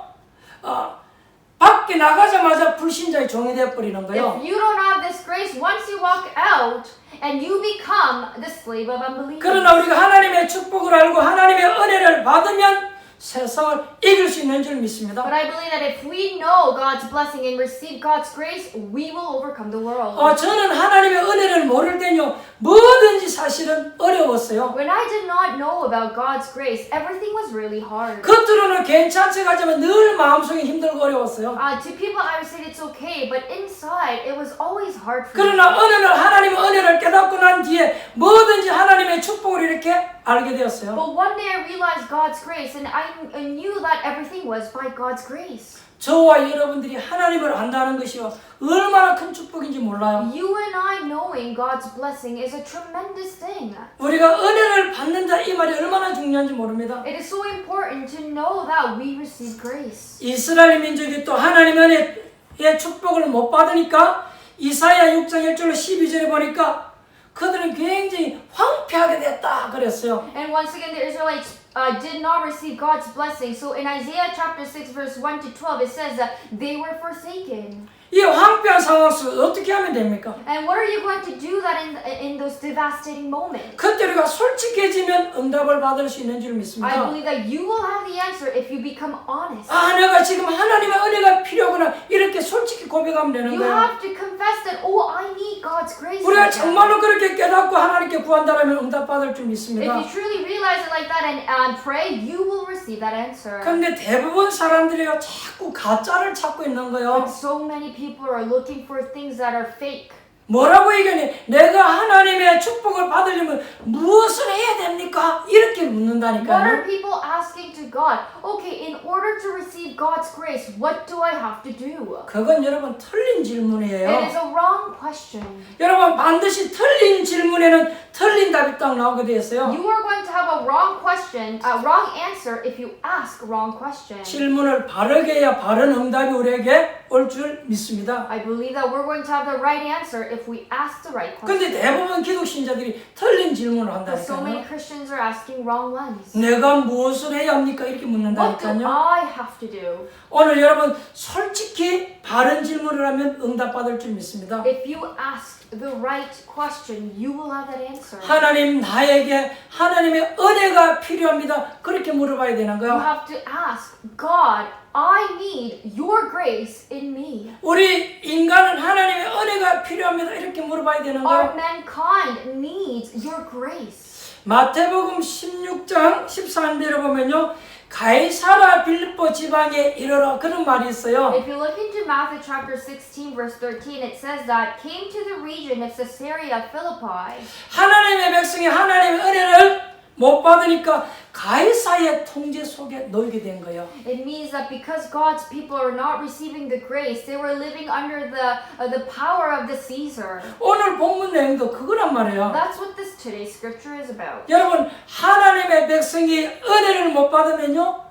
밖에 나가자마자 불신자의 종이 되어 버리는 거예요. If you don't have this grace, once you walk out and you become the slave of unbelief. 그러나 우리가 하나님의 축복을 알고 하나님의 은혜를 받으면 세상을 이길 수 있는 줄 믿습니다. But I believe that if we know God's blessing and receive God's grace, we will overcome the world. 저는 하나님의 은혜를 모를 때요, 뭐든지 사실은 어려웠어요. When I did not know about God's grace, everything was really hard. 겉으로는 괜찮지 하지만 늘 마음속에 힘들고 어려웠어요. To people, I would say it's okay, but inside, it was always hard for me. 그러나 어느 날 하나님의 은혜를 깨닫고 난 뒤에 뭐든지 하나님의 축복을 이렇게 알게 되었어요. But one day I realized God's grace, and I knew that everything was by God's grace. 저와 여러분들이 하나님을 안다는 것이요, 얼마나 큰 축복인지 몰라요. You and I knowing God's blessing is a tremendous thing. 우리가 은혜를 받는다 이 말이 얼마나 중요한지 모릅니다. It is so important to know that we receive grace. 이스라엘 민족이 또 하나님의 은혜의 축복을 못 받으니까 이사야 6장 1절로 12절에 보니까 그들은 굉장히 황폐하게 됐다 그랬어요. And once again, the Israelites did not receive God's blessing. So in Isaiah chapter 6, verse 1 to 12, it says that they were forsaken. 이 황폐한 상황 속에서 어떻게 하면 됩니까? And what are you going to do that in those devastating moments? 그때 우리가 솔직해지면 응답을 받을 수 있는 줄 I 믿습니다. believe that you will have the answer if you become honest. 내가 지금 하나님의 은혜가 필요하구나 이렇게 솔직히 고백하면 되는 You 거예요. have to confess that, oh, I need God's grace. 우리가 right now. 정말로 그렇게 깨닫고 하나님께 구한다면 응답받을 줄 If 믿습니다. you truly realize it like that and pray, you will receive that answer. 그런데 대부분 사람들이 자꾸 가짜를 찾고 있는 거예요. But so many people are looking for things that are fake. 뭐라고 얘기하니? 내가 하나님의 축복을 받으려면 무엇을 해야 됩니까? 이렇게 What are 묻는다니까요. people asking to God? Okay, in order to receive God's grace, what do I have to do? 그건 여러분 틀린 It 질문이에요. is a wrong question. 여러분 반드시 틀린 질문에는 틀린 답이 딱 나오게 되어 있어요. You are going to have a wrong question, a wrong answer if you ask wrong question. 질문을 바르게 해야 바른 응답이 우리에게 올 줄 믿습니다. I believe that we're going to have the right answer if we ask the right 근데 question. 대부분 기독 신자들이 틀린 질문을 But so many 한다니까요. Christians are asking wrong ones. 내가 무엇을 해야 합니까? 이렇게 What do 묻는다니까요. I have to do? 오늘 여러분 솔직히 바른 질문을 하면 응답받을 줄 믿습니다. If you ask the right question, you will have that answer. 하나님 나에게 하나님의 은혜가 필요합니다. 그렇게 물어봐야 되는 You 거예요. have to ask, God, I need your grace in me. 우리 인간은 하나님의 은혜가 필요합니다. 이렇게 물어봐야 되는 Our 거예요. mankind needs your grace. 마태복음 16장 13절에 보면요. 가이사라 빌립보 지방에 이르러 그런 말이 있어요. If you look into Matthew chapter 16 verse 13, it says that came to the region of Caesarea Philippi. 하나님의 백성이 하나님의 은혜를 못 받으니까 가이사의 통제 속에 놓이게 된 거예요. It means that because God's people are not receiving the grace, they were living under the power of the Caesar. 오늘 본문 내용도 그거란 말이에요. That's what this today's scripture is about. 여러분 하나님의 백성이 은혜를 못 받으면요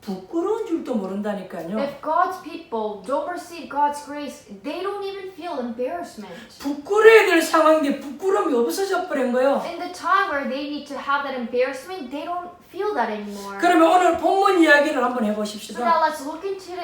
부끄러운 줄도 모른다니까요. If God's people don't receive God's grace, they don't even feel embarrassment. 부끄러워야 될 상황인데 부끄러움이 없어져 버린 거예요. In the time where they need to have that embarrassment, they don't feel that anymore. 그러면 오늘 본문 이야기를 한번 So 해보십시다. now let's look into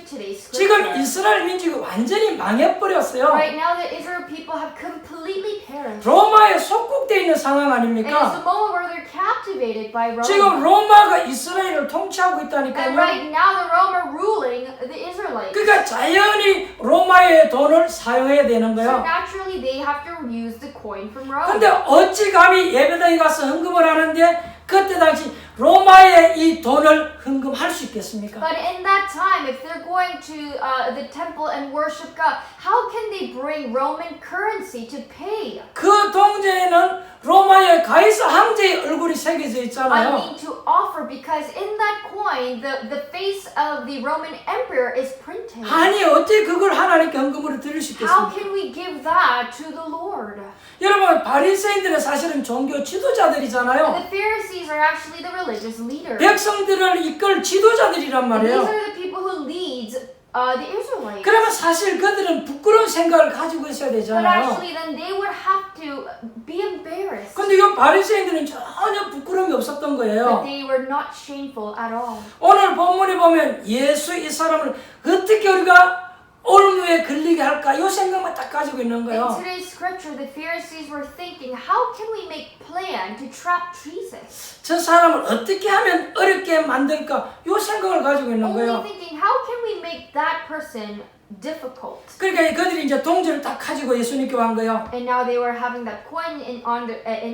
today's 지금 scripture. 이스라엘 민족이 완전히 망해버렸어요. Right now, the Israel people have completely perished. 로마에 속국되어 있는 상황 And it's a 아닙니까? moment where they're captivated by Rome. 지금 로마가 이스라엘을 통치하고 And 있다니까요. right now, the Rome are ruling the Israelites. 그러니까 자연히 로마의 돈을 사용해야 되는 So 거예요. naturally, they have to use the coin from Rome. 근데 어찌 감히 예배당에 가서 헌금을 하는데 그때 당시 로마에 이 돈을 헌금할 수 있겠습니까? But in that time, if they're going to the temple and worship God, how can they bring Roman currency to pay? 그 동전에는 로마의 가이사 황제의 얼굴이 새겨져 I 있잖아요. need to offer because in that coin, the face of the Roman emperor is printed. 아니 어떻게 그걸 하나님께 헌금으로 드릴 수 How 있겠습니까? can we give that to the Lord? 여러분 바리새인들은 사실은 종교 지도자들이잖아요. The Pharisees are actually the religious leaders. 백성들을 이끌 지도자들이란 These 말이에요. are the people who lead the Israelites. 그러면 사실 그들은 부끄러운 생각을 가지고 있어야 But 되잖아요. actually, then they would have to be embarrassed. 근데 이 바리새인들은 전혀 부끄러움이 없었던 But 거예요. they were not shameful at all. 오늘 본문에 보면 예수 이 사람을 어떻게 우리가 올무에 걸리게 할까 이 생각만 딱 가지고 있는 In 거예요. today's scripture, the Pharisees were thinking, how can we make plan to trap Jesus? 저 사람을 어떻게 하면 어렵게 만들까 이 생각을 가지고 있는 Only 거예요. thinking, how can we make that person difficult? 그러니까 그들이 이제 동전을 딱 가지고 예수님께 온 거예요. And now they were having that coin in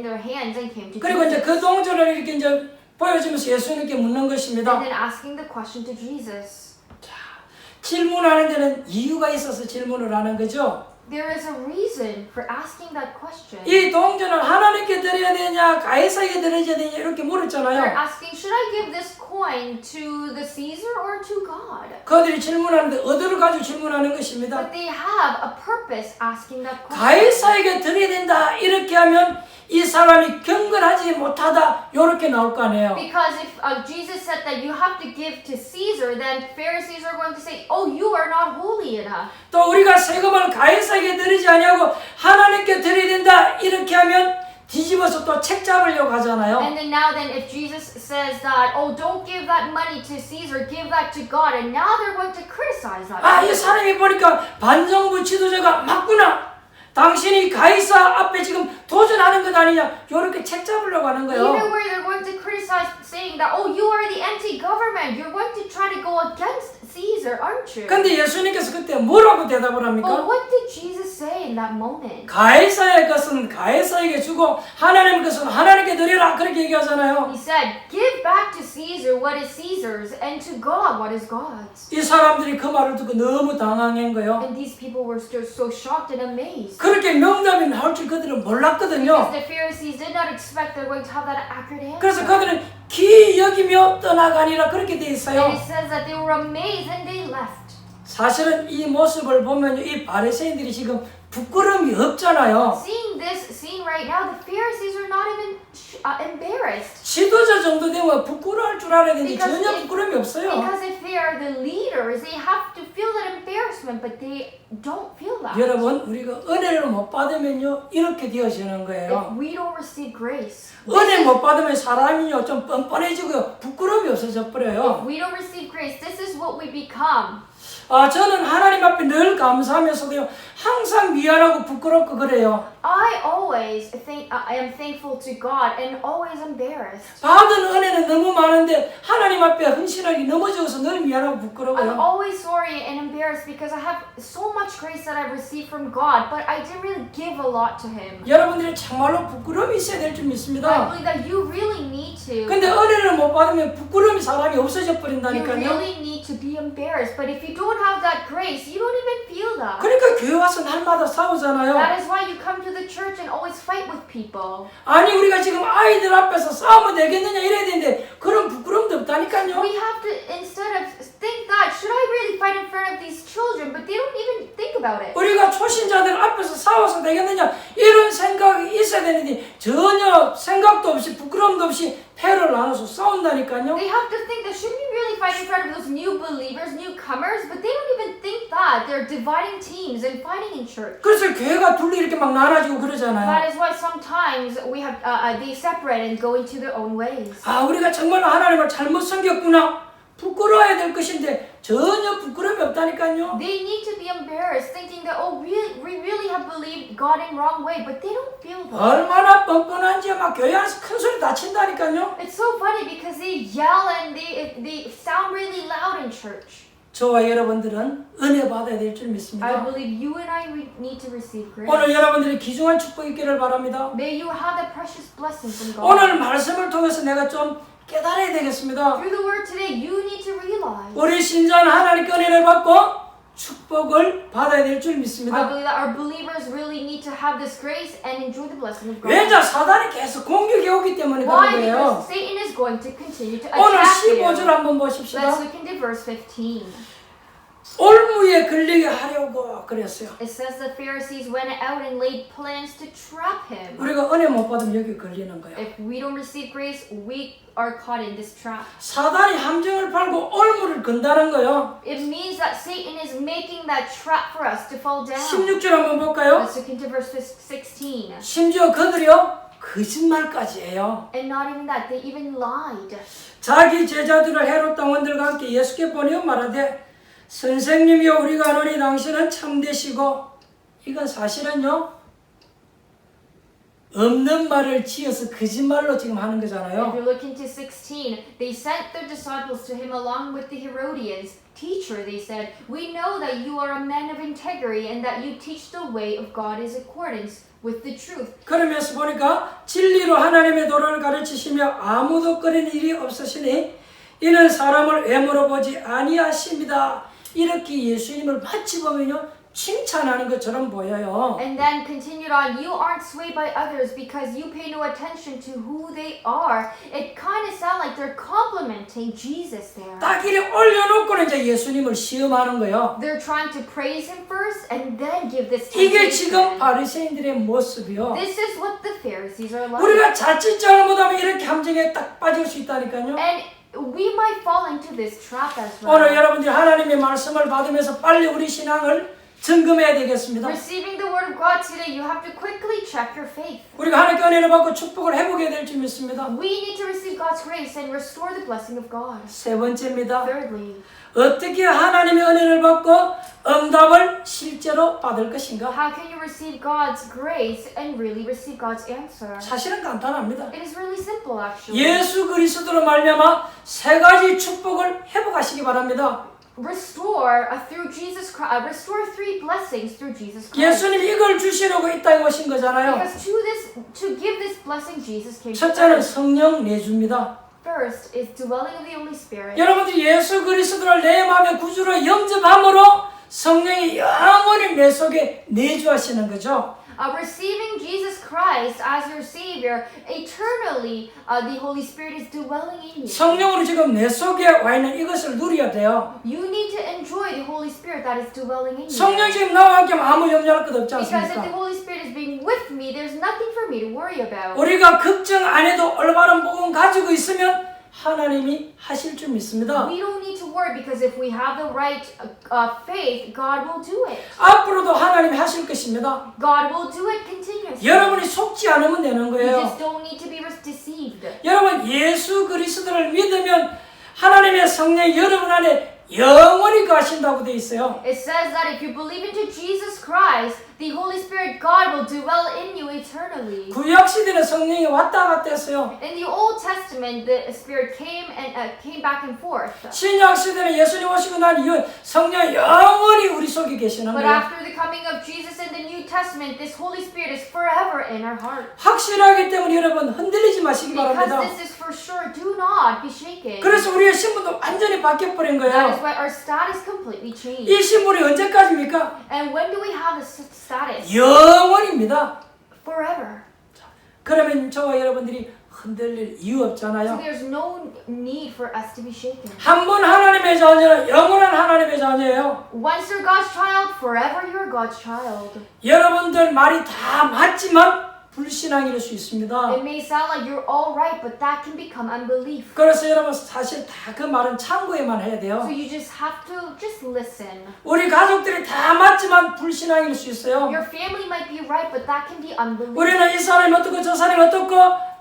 their hands and came to 그리고 이제 Jesus. 그 동전을 이렇게 이제 보여주면서 예수님께 묻는 것입니다. And then asking the question to Jesus. 질문하는 데는 이유가 있어서 질문을 하는 거죠. There is a reason for asking that question. 이 동전을 하나님께 드려야 되냐 가이사에게 드려야 되냐 이렇게 They're 물었잖아요. asking, should I give this coin to the Caesar or to God? 그들이 질문하는데 의도를 가지고 질문하는 것입니다. But they have a purpose asking that question. 가이사에게 드려야 된다 이렇게 하면 이 사람이 경건하지 못하다 이렇게 나올 거 아니에요. Because if Jesus said that you have to give to Caesar, then Pharisees are going to say, oh, you are not holy enough. 또 우리가 세금을 가이사에게 드리지 아니하고 하나님께 드려야 된다 이렇게 하면 뒤집어서 또 책 잡으려고 하잖아요. And then now then if Jesus says that, oh, don't give that money to Caesar, give that to God, and now they're going to criticize that. 아, 이 사람이 보니까 반정부 지도자가 맞구나. 당신이 가이사 앞에 지금 도전하는 것 아니냐. 이렇게 책 잡으려고 하는 Either 거예요. way, they're going to criticize, saying that, oh, you are the anti-government. You're going to try to go against Caesar, aren't you? 근데 예수님께서 그때 뭐라고 대답을 But 합니까? what did Jesus say in that moment? 가이사의 것은 가이사에게 주고 하나님의 것은 하나님께 드리라 그렇게 얘기하잖아요. He said, give back to Caesar what is Caesar's and to God what is God's. 이 사람들이 그 말을 듣고 너무 당황한 거예요. And these people were still so shocked and amazed. 그렇게 명답이 나올 줄 그들은 몰랐거든요. Because the Pharisees did not expect they're going to have that accurate answer. 그래서 그들은 기 여기며 떠나가니라 그렇게 돼 And 있어요. it says that they were amazed and they left. 사실은 이 모습을 보면 이 바리새인들이 지금 부끄러움이 없잖아요. Seeing this scene right now, the Pharisees are not even embarrassed. 지도자 정도 되면 부끄러울 줄 알아야 되는데 Because 전혀 if- 부끄러움이 없어요. Because if they are the leaders, they have to feel that embarrassment, but they don't feel that. 여러분 우리가 은혜를 못 받으면요 이렇게 되어지는 거예요. If we don't receive grace, 은혜 못 받으면 사람이요 좀 뻔뻔해지고 부끄러움이 없어져 if 버려요. we don't receive grace, this is what we become. 아 저는 하나님 앞에 늘 감사하면서도요 항상 미안하고 부끄럽고 그래요. I always think I am thankful to God and always embarrassed. 받은 은혜는 너무 많은데 하나님 앞에 헌신하기 넘어져서 늘 미안하고 I'm 부끄러워요. always sorry and embarrassed because I have so much grace that I've received from God, but I didn't really give a lot to Him. 여러분들이 정말로 부끄러움이 있어야 될 줄 I 믿습니다. believe that you really need to. 근데 은혜를 못 받으면 부끄러움이 사람이 없어져 You 버린다니까요. really need to be embarrassed, but if you don't have that grace, you don't even feel that. 그러니까 교회 와서 날마다 싸우잖아요. That is why you come to the church and always fight with people. 아니 우리가 지금 아이들 앞에서 싸우면 되겠느냐 이래야 되는데 그런 부끄러움도 없다니까요. We have to, instead of think that, should I really fight in front of these children? But they don't even think about it. 우리가 초신자들 앞에서 싸워서 되겠느냐 이런 생각이 있어야 되는데 전혀 생각도 없이 부끄러움도 없이 패를 나눠서 싸운다니까요. They have to think that, should we really fight in front of those new believers, newcomers? But they don't even think that. They're dividing teams and fighting in church. 그래서 교회가 둘리 이렇게 막 나눠지고 That 그러잖아요. is why sometimes we have they separate and go into their own ways. 아 우리가 정말 하나님을 잘못 섬겼구나 부끄러워야 될 것인데 전혀 부끄러움이 없다니까요. They need to be embarrassed, thinking that, oh, we really have believed God in wrong way, but they don't feel that. 얼마나 뻔뻔한지 막 교회 안에서 큰 소리 다친다니까요. It's so funny because they yell and they sound really loud in church. 저와 여러분들은 은혜 받아야 될 줄 I 믿습니다. believe you and I need to receive grace. 오늘 여러분들이 귀중한 축복이 있기를 바랍니다. May you have that precious blessing from God. 오늘 말씀을 통해서 내가 좀 깨달아야 되겠습니다. Through the word today, you need to realize. 우리 신자는 하나님께 은혜를 받고 축복을 받아야 될 줄 I 믿습니다. believe that our believers really need to have this grace and enjoy the blessing of God. 왜냐? 사단이 계속 공격이 오기 때문에 그런 Why? 거예요. Because Satan is going to continue to 오늘 attack 15절 you. 한번 보십시다. Let's look into verse 15. 올무에 걸리게 하려고 그랬어요. It says the Pharisees went out and laid plans to trap him. 우리가 은혜 못 받으면 여기 걸리는 거예요. If we don't receive grace, we are caught in this trap. 사단이 함정을 팔고 올무를 건다는 거예요. It means that Satan is making that trap for us to fall down. 16절 한번 볼까요? Let's look into verse 16. 심지어 그들이요 거짓말까지 해요. And not even that, they even lied. 자기 제자들을 헤롯 당원들과 함께 예수께 보내어 말하되 선생님이여 우리가 아노니 당신은 참되시고 이건 사실은요 없는 말을 지어서 거짓말로 지금 하는 If 거잖아요. you look into 16, they sent their disciples to him along with the Herodians. Teacher, they said, we know that you are a man of integrity and that you teach the way of God in accordance with the truth. 그러면서 보니까 진리로 하나님의 도를 가르치시며 아무도 꺼리는 일이 없으시니 이는 사람을 외모로 보지 아니하십니다. 이렇게 예수님을 마치 보면요 칭찬하는 것처럼 보여요. And then continued on, you aren't swayed by others because you pay no attention to who they are. It kind of sounds like they're complimenting Jesus there. 딱 이렇게 올려놓고는 이제 예수님을 시험하는 거예요. They're trying to praise him first and then give this 이게 지금 temptation. 바리새인들의 모습이요. This is what the Pharisees are like. 우리가 자칫 잘못하면 이렇게 함정에 딱 빠질 수 있다니까요. And we might fall into this trap as well. 오늘 여러분들이 하나님의 말씀을 받으면서 빨리 우리 신앙을 점검해야 되겠습니다. Receiving the word of God today, you have to quickly check your faith. 우리가 하나님께 은혜를 받고 축복을 회복해야 될 줄 믿습니다. We need to receive God's grace and restore the blessing of God. 세 번째입니다. Thirdly, 어떻게 하나님의 은혜를 받고 응답을 실제로 받을 것인가? how can you receive God's grace and really receive God's answer? 사실은 간단합니다. It is really simple, actually. 예수 그리스도로 말미암아 세 가지 축복을 회복하시기 바랍니다. Restore through Jesus Christ. Restore 3 blessings through Jesus Christ. 예수님이 이걸 주시려고 이 땅에 오신 거잖아요. Because to give this blessing, Jesus came. to 첫째는 earth. 성령 내주입니다. First is dwelling of the Holy Spirit. 여러분들이 예수 그리스도를 내 마음의 구주로 영접함으로 성령이 영원히 내 속에 내주하시는 거죠. Receiving Jesus Christ as your Savior, eternally, the Holy Spirit is dwelling in you. 성령으로 지금 내 속에 와 있는 이것을 누려야 돼요. You need to enjoy the Holy Spirit that is dwelling in you. 성령 지금 나와 함께 하면 아무 염려할 것 없지 Because if the 않습니까? Holy Spirit is being with me, there's nothing for me to worry about. 우리가 걱정 안 해도 올바른 복음 가지고 있으면 하나님이 하실 줄 믿습니다. We don't need to worry because if we have the right faith, God will do it. 앞으로도 하나님이 하실 것입니다. God will do it continuously. 여러분이 속지 않으면 되는 You 거예요. just don't need to be deceived. 여러분 예수 그리스도를 믿으면 하나님의 성령이 여러분 안에 영원히 거하신다고 되어 있어요. It says that if you believe into Jesus Christ, the Holy Spirit, God will dwell in you eternally. 구약 시대는 성령이 왔다 갔다 했어요. In the Old Testament, the Spirit came back and forth. 신약 시대는 예수님 오시고 난 이후 성령이 영원히 우리 속에 계시는 But 거예요. after the coming of Jesus in the New Testament, this Holy Spirit is forever in our heart. 확실하기 때문에 여러분 흔들리지 마시기 Because 바랍니다. this is for sure. Do not be shaken. 그래서 우리의 신분도 완전히 바뀌어버린 That is 거예요. why our status completely changed. 이 신분이 언제까지입니까? And when do we have this status? 영원입니다. Forever. 그러면 저와 여러분들이 흔들릴 이유 So 없잖아요. there's no need for us to be shaken. 한 번 하나님의 자녀는 영원한 하나님의 자녀예요. Once you're God's child, forever you're God's child. 여러분들 말이 다 맞지만 불신앙일 수 있습니다. It may sound like you're all right, but that can become unbelief. 그래서 여러분 사실 다 그 말은 참고에만 해야 So 돼요. you just have to just listen. 우리 가족들이 다 맞지만 불신앙일 수 있어요. Your family might be right, but that can be unbelief. 우리는 이 사람이 어떻고 저 사람이 어떻고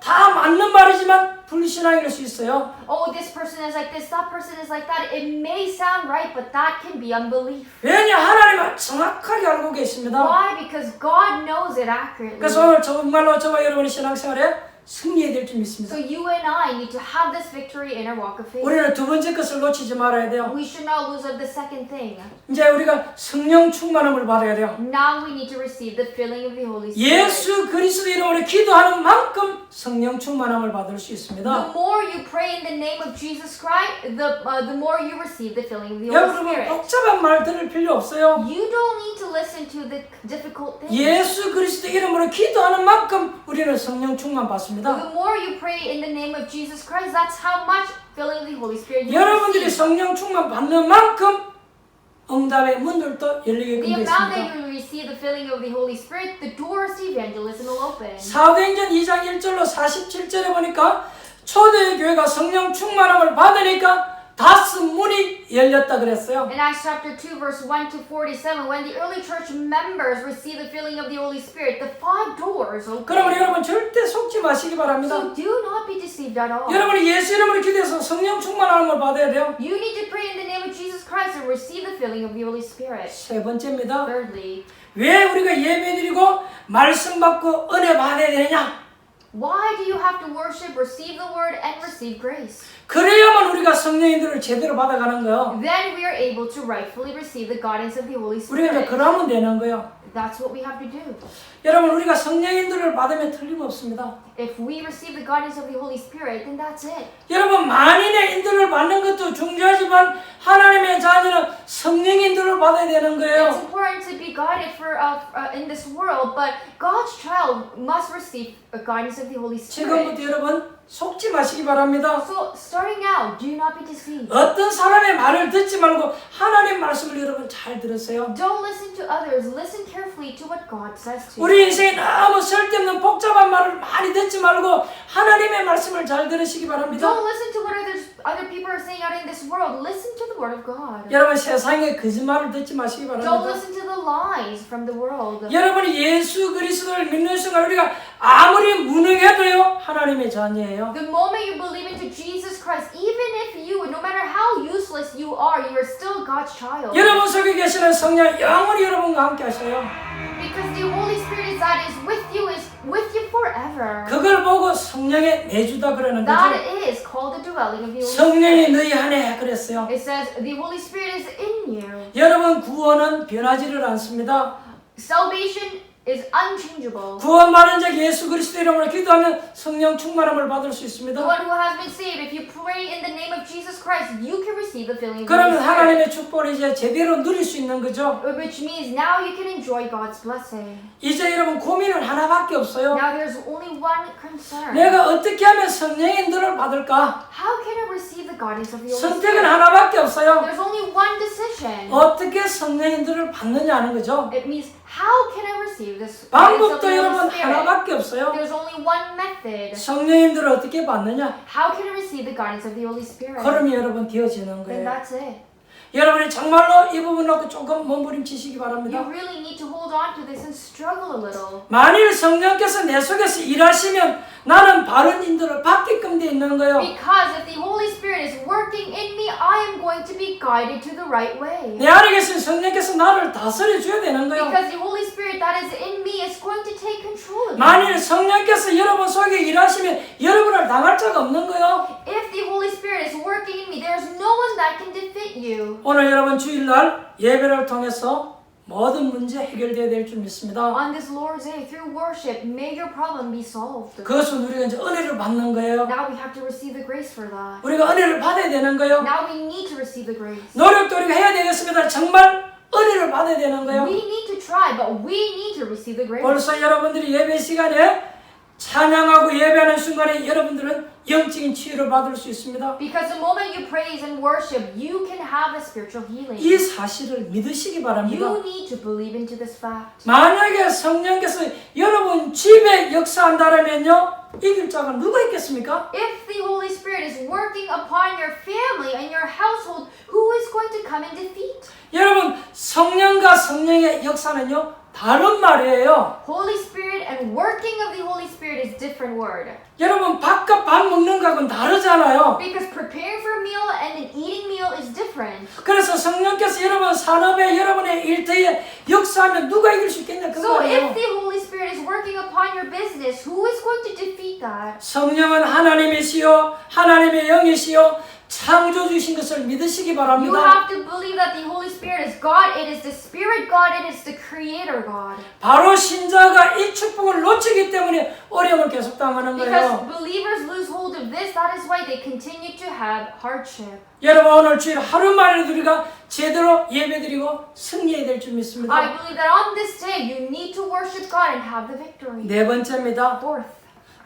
다 맞는 말이지만 불신앙일 수 있어요. Oh, this person is like this, that person is like that. It may sound right, but that can be unbelief. 왜냐 하나님은 정확하게 알고 계십니다. Why? Because God knows it accurately. 그래서 오늘 정말로 저와 여러분의 신앙생활에 승리해야 될 줄 믿습니다. So you and I need to have this victory in our walk of faith. 우리는 두 번째 것을 놓치지 말아야 돼요. We should not lose of the second thing. 이제 우리가 성령 충만함을 받아야 돼요. Now we need to receive the filling of the Holy Spirit. 예수 그리스도 이름으로 기도하는 만큼 성령 충만함을 받을 수 The 있습니다. more you pray in the name of Jesus Christ, the more you receive the filling of the Holy 여러분 Spirit. 복잡한 말 들을 필요 없어요. You don't need to listen to the difficult things. 예수 그리스도 이름으로 기도하는 만큼 우리는 성령 충만 받습니다. The more you pray in the name of Jesus Christ, that's how much filling of the Holy Spirit you 여러분들이 receive. 성령 충만 받는 만큼 응답의 문들도 열리게끔 The 되어 amount that 있습니다. you receive the filling of the Holy Spirit, the doors to evangelism will open. 사도행전 2장 1절로 47절에 보니까 초대교회가 성령 충만함을 받으니까 5 문이 열렸다 그랬어요. In Acts chapter 2, verse 1 to 47, when the early church members received the filling of the Holy Spirit, the 5 doors 그러므로 opened. 여러분 절대 속지 마시기 바랍니다. So do not be deceived at all. 여러분이 예수 이름으로 기도해서 성령 충만함을 받아야 돼요. You need to pray in the name of Jesus Christ and receive the filling of the Holy Spirit. 세 번째입니다. Thirdly, 왜 우리가 예배드리고 말씀 받고 은혜 받아야 되느냐? why do you have to worship, receive the word, and receive grace? 그래야만 우리가 성령인들을 제대로 받아가는 거예요. Then we are able to rightfully receive the guidance of the Holy 우리가 이제 Spirit. 그러면 되는 거예요. That's what we have to do. 여러분 우리가 성령인들을 받으면 틀림없습니다. If we receive the guidance of the Holy Spirit, then that's it. 여러분 만인의 인들을 받는 것도 중요하지만 하나님의 자녀는 성령인들을 받아야 되는 It's 거예요. important to be guided in this world, but God's child must receive the guidance of the Holy Spirit. 지금부터 여러분 속지 마시기 바랍니다. So starting out, do not be deceived. 어떤 사람의 말을 듣지 말고 하나님 말씀을 여러분 잘 들으세요. Don't listen to others. Listen carefully to what God says to you. 우리 인생에 너무 쓸데없는 복잡한 말을 많이 듣지 말고 하나님의 말씀을 잘 들으시기 바랍니다. Don't listen to what other people are saying out in this world. Listen to the word of God. 여러분 세상의 거짓말을 듣지 마시기 Don't 바랍니다. listen to the lies from the world. 여러분이 예수 그리스도를 믿는 순간 우리가 아무리 무능해도요 하나님의 자녀예요. The moment you believe into Jesus Christ, even if no matter how useless you are still God's child. 여러분 속에 계시는 성령 영원히 여러분과 함께 하셔요. Because the Holy Spirit that is with you forever. 그걸 보고 성령의 내주다 그러는 That 거죠. is called the dwelling of the Holy 성령이 Spirit. 너희 안에 그랬어요. It says the Holy Spirit is in you. 여러분 구원은 변하지를 않습니다. Salvation is unchangeable. 구원받은 자 예수 그리스도 이름으로 기도하면 성령 충만함을 받을 수 있습니다. The one who has been saved, if you pray in the name of Jesus Christ, you can receive the filling of the 그러면 Holy Spirit. 하나님의 축복을 이제 제대로 누릴 수 있는 거죠. Which means now you can enjoy God's blessing. 이제 여러분 고민은 하나밖에 없어요. Now there's only one concern. 내가 어떻게 하면 성령인들을 받을까? How can I receive the guidance of the Holy 선택은 Spirit? 하나밖에 없어요. There's only one decision. 어떻게 성령인들을 받느냐 하는 거죠. It means how can I receive this guidance of 방법도 the 여러분 Holy Spirit? 하나밖에 없어요. There's only one method. 성령인들을 어떻게 받느냐? How can I receive the guidance of the Holy Spirit? 그러면 여러분 되어지는 Then 거예요. that's it. 여러분이 정말로 이 부분 놓고 조금 몸부림치시기 You 바랍니다. really need to hold on to this and struggle a little. 만일 성령께서 내 속에서 일하시면 나는 바른 인도를 받게끔 돼 있는 거예요. Because if the Holy Spirit is working in me, I am going to be guided to the right way. 내 안에 계신 성령께서 나를 다스려 줘야 되는 거예요. Because the Holy Spirit that is in me is going to take control of me. 만일 성령께서 여러분 속에 일하시면 여러분을 당할 자가 없는 거예요. If the Holy Spirit is working in me, there's no one that can defeat you. 오늘 여러분 주일날 예배를 통해서 모든 문제 해결되어야 될 줄 믿습니다. On this Lord's Day, through worship, may your problem be solved. 그것은 우리가 이제 은혜를 받는 거예요. Now we have to receive the grace for that. 우리가 은혜를 받아야 되는 거예요. Now we need to receive the grace. 노력도 우리가 해야 되겠습니다. 정말 은혜를 받아야 되는 거예요. We need to try, but we need to receive the grace. 벌써 여러분들이 예배 시간에 찬양하고 예배하는 순간에 여러분들은 영적인 치유를 받을 수 있습니다. Because the moment you praise and worship, you can have a spiritual healing. 이 사실을 믿으시기 바랍니다. You need to believe into this fact. 만약에 성령께서 여러분 집에 역사한다면요 이길 자가 누가 있겠습니까? If the Holy Spirit is working upon your family and your household, who is going to come and defeat? 여러분 성령과 성령의 역사는요 다른 말이에요. Holy Spirit and working of the Holy Spirit is different word. 여러분 밥과 밥 먹는 거하고는 다르잖아요. Because preparing for a meal and an eating meal is different. 그래서 성령께서 여러분 산업에 여러분의 일터에 역사하면 누가 이길 수 있겠냐 그 So 말이에요. if the Holy Spirit is working upon your business, who is going to defeat that? 성령은 하나님이시요 하나님의 영이시요 창조주신 것을 믿으시기 You 바랍니다. have to believe that the Holy Spirit is God. It is the Spirit God. It is the Creator God. 바로 신자가 이 축복을 놓치기 때문에 어려움을 계속 당하는 Because 거예요. believers lose hold of this, that is why they continue to have hardship. 여러분 오늘 주일 하루만이라도 우리가 제대로 예배드리고 승리해야 될 줄 I 믿습니다. believe that on this day you need to worship God and have the victory. 네 번째입니다. Fourth,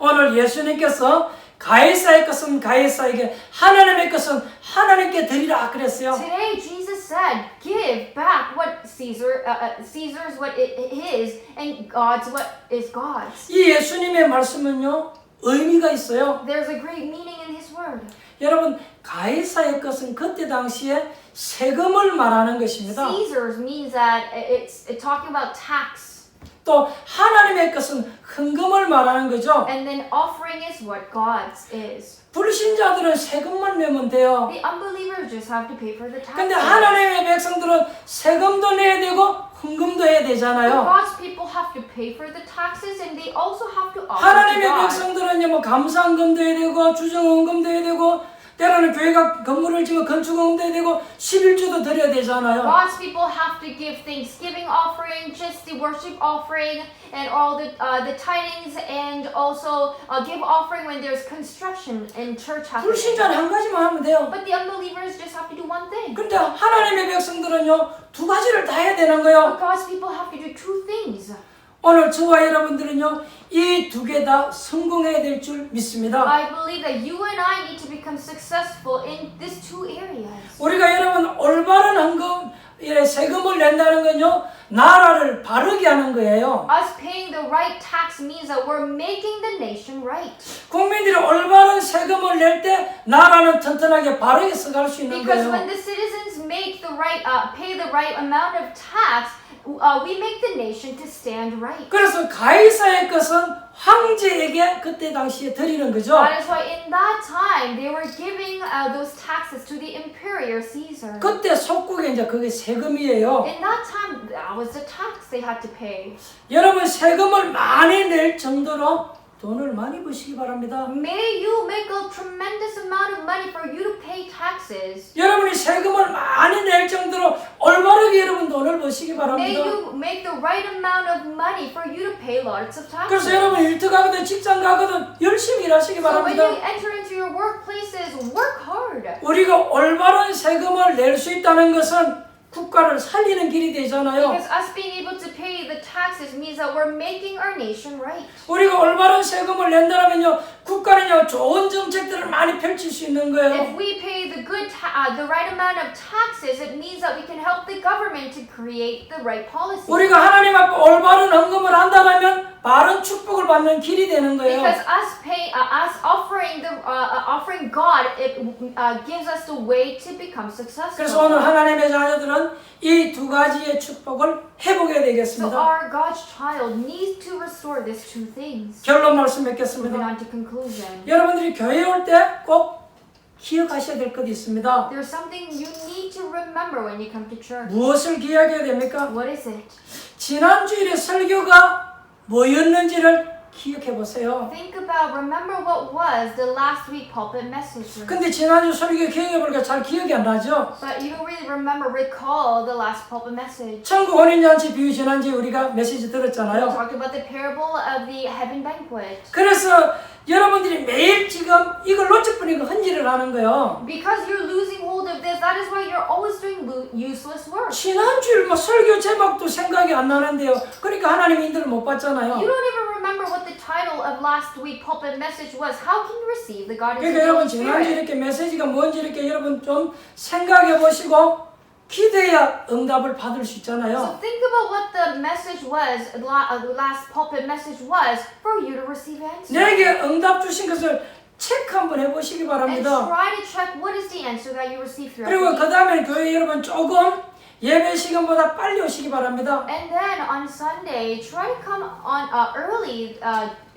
오늘 예수님께서 가이사의 것은 가이사에게 하나님의 것은 하나님께 드리라 그랬어요. today Jesus said, "Give back what Caesar's what it is, and God's what is God's." 이 예수님의 말씀은요 의미가 있어요. There's a great meaning in His word. 여러분 가이사의 것은 그때 당시에 세금을 말하는 것입니다. Caesar's means that it's talking about tax. 또 하나님의 것은 헌금을 말하는 거죠. And then offering is what God's is. 불신자들은 세금만 내면 돼요. The unbelievers just have to pay for the 근데 taxes. 하나님의 백성들은 세금도 내야 되고 헌금도 해야 But 되잖아요. God's people have to pay for the taxes and they also have to offer to 하나님의 God. 백성들은요 뭐 감사헌금도 해야 되고 주정헌금도 해야 되고 때로는 교회가 건물을 지면 건축헌금도 해야 되고 11조도 드려야 되잖아요. God's people have to give thanksgiving offering, just the worship offering, and all the tithings, and also give offering when there's construction in church happening. 불신자는 한 가지만 하면 돼요. But the unbelievers just have to do one thing. 근데 하나님의 백성들은요 두 가지를 다 해야 되는 거예요. But God's people have to do two things. 오늘 저와 여러분들은요 이 두 개 다 성공해야 될 줄 믿습니다. I believe that you and I need to become successful in these two areas. 우리가 여러분 올바른 헌금 세금을 낸다는 건요 나라를 바르게 하는 거예요. Us paying the right tax means that we're making the nation right. 국민들이 올바른 세금을 낼 때 나라는 튼튼하게 바르게 써갈 수 있는 Because when 거예요. the citizens make the right, pay the right amount of tax, we make the nation to stand right. 그래서 가이사의 것은 황제에게 그때 당시에 드리는 거죠. That is why in that time they were giving those taxes to the Emperor Caesar. 그때 속국에 이제 그게 세금이에요. In that time, that was the tax they had to pay. 여러분 세금을 많이 낼 정도로 돈을 많이 버시기 바랍니다. May you make a tremendous amount of money for you to pay taxes. 여러분이 세금을 많이 낼 정도로 올바르게 여러분 돈을 버시기 May 바랍니다. you make the right amount of money for you to pay lots of taxes. 그래서 여러분 일터 가거든 직장 가거든 열심히 일하시기 So when you 바랍니다. enter into your workplaces, work hard. 우리가 올바른 세금을 낼 수 있다는 것은 국가를 살리는 길이 되잖아요. Because us being able to pay the taxes means that we're making our nation right. 우리가 올바른 세금을 낸다면요 국가는요 좋은 정책들을 많이 펼칠 수 있는 거예요. If we pay the the right amount of taxes, it means that we can help the government to create the right policies. 우리가 하나님 앞에 올바른 헌금을 한다면 바른 축복을 받는 길이 되는 거예요. Because us offering God, it gives us the way to become successful. 그래서 오늘 하나님의 자녀들은 이 두 가지의 축복을 회복해야 So 되겠습니다. our God's child needs to restore these two things. 결론 말씀 Moving 맺겠습니다. on to conclusion. 여러분들이 교회 올 때 꼭 기억하셔야 될 것이 있습니다. There's something you need to remember when you come to church. 무엇을 기억해야 됩니까? What is it? 지난 주일의 설교가 뭐였는지를 기억해 보세요. Remember what was the last week pulpit message. 근데 지난주 설교 기억해 보니까 잘 기억이 안 나죠? But you don't really recall the last pulpit message. 천국 혼인잔치 비유 지난주에 우리가 메시지 We 들었잖아요. talked about the parable of the heaven banquet. 그래서 여러분들이 매일 지금 이걸 놓쳐버리고 헌질을 하는 거예요. Because you're losing hold of this, that is why you're always doing useless work. 지난주일 뭐 설교 제목도 생각이 안 나는데요. 그러니까 하나님 인도를 못 받잖아요. You don't even remember what the title of last week pulpit message was. How can you receive the God 그러니까 여러분 지난주 이렇게 메시지가 뭔지 이렇게 여러분 좀 생각해 보시고 기도해야 응답을 받을 수 있잖아요. So think about what the message was, the last pulpit message was, for you to receive answers. 내게 응답 주신 것을 체크 한번 해보시기 And 바랍니다. try to check what is the answer that you received throughout 그리고 the 그 week. 다음에 교회 여러분 조금 예배 시간보다 빨리 오시기 바랍니다. And then on Sunday, try to come on early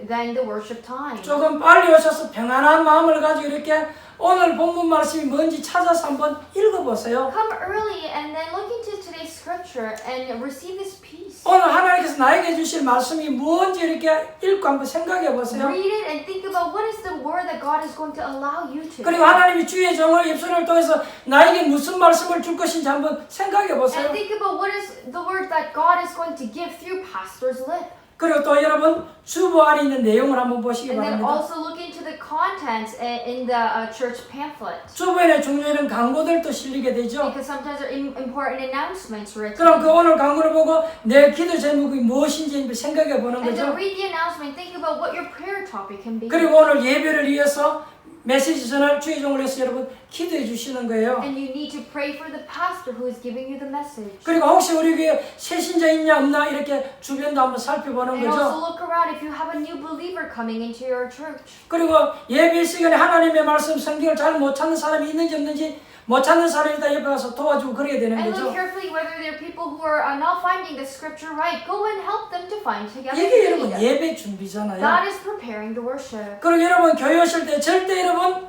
than the worship time. 조금 빨리 오셔서 평안한 마음을 가지고 이렇게 오늘 본문 말씀이 뭔지 찾아서 한번 읽어보세요. Come early and then look into today's scripture and receive this peace. 오늘 하나님께서 나에게 주실 말씀이 뭔지 이렇게 읽고 한번 생각해 보세요. Read it and think about what is the word that God is going to allow you to. 그리고 하나님이 주의 종을 입술을 통해서 나에게 무슨 말씀을 줄 것인지 한번 생각해 보세요. And think about what is the word that God is going to give through pastor's lip. 그리고 또 여러분 주보 안에 있는 내용을 한번 보시기 And then 바랍니다. also look into the contents in the church pamphlet. 주보에 중요한 광고들도 실리게 되죠. Because sometimes there are important announcements written. 그럼 그 오늘 광고를 보고 내 기도 제목이 무엇인지 생각해 보는 And 거죠. then read the announcement, think about what your prayer topic can be. 그리고 오늘 예배를 위해서 메시지 전할 주의 종을 위해서 여러분 기도해 주시는 거예요. And you need to pray for the pastor who is giving you the message. 그리고 혹시 우리 교회에 새 신자 있냐 없나 이렇게 주변도 한번 살펴보는 And also 거죠. look around if you have a new believer coming into your church. 그리고 예배 시간에 하나님의 말씀 성경을 잘 못 찾는 사람이 있는지 없는지 못 찾는 사람이 있다 옆에 가서 도와주고 그래야 되는 And look 거죠. carefully whether there are people who are not finding the scripture right. Go and help them to find together. 이게 여러분 read. 예배 준비잖아요. That is preparing the worship. 그리고 여러분 교회 오실 때 절대 여러분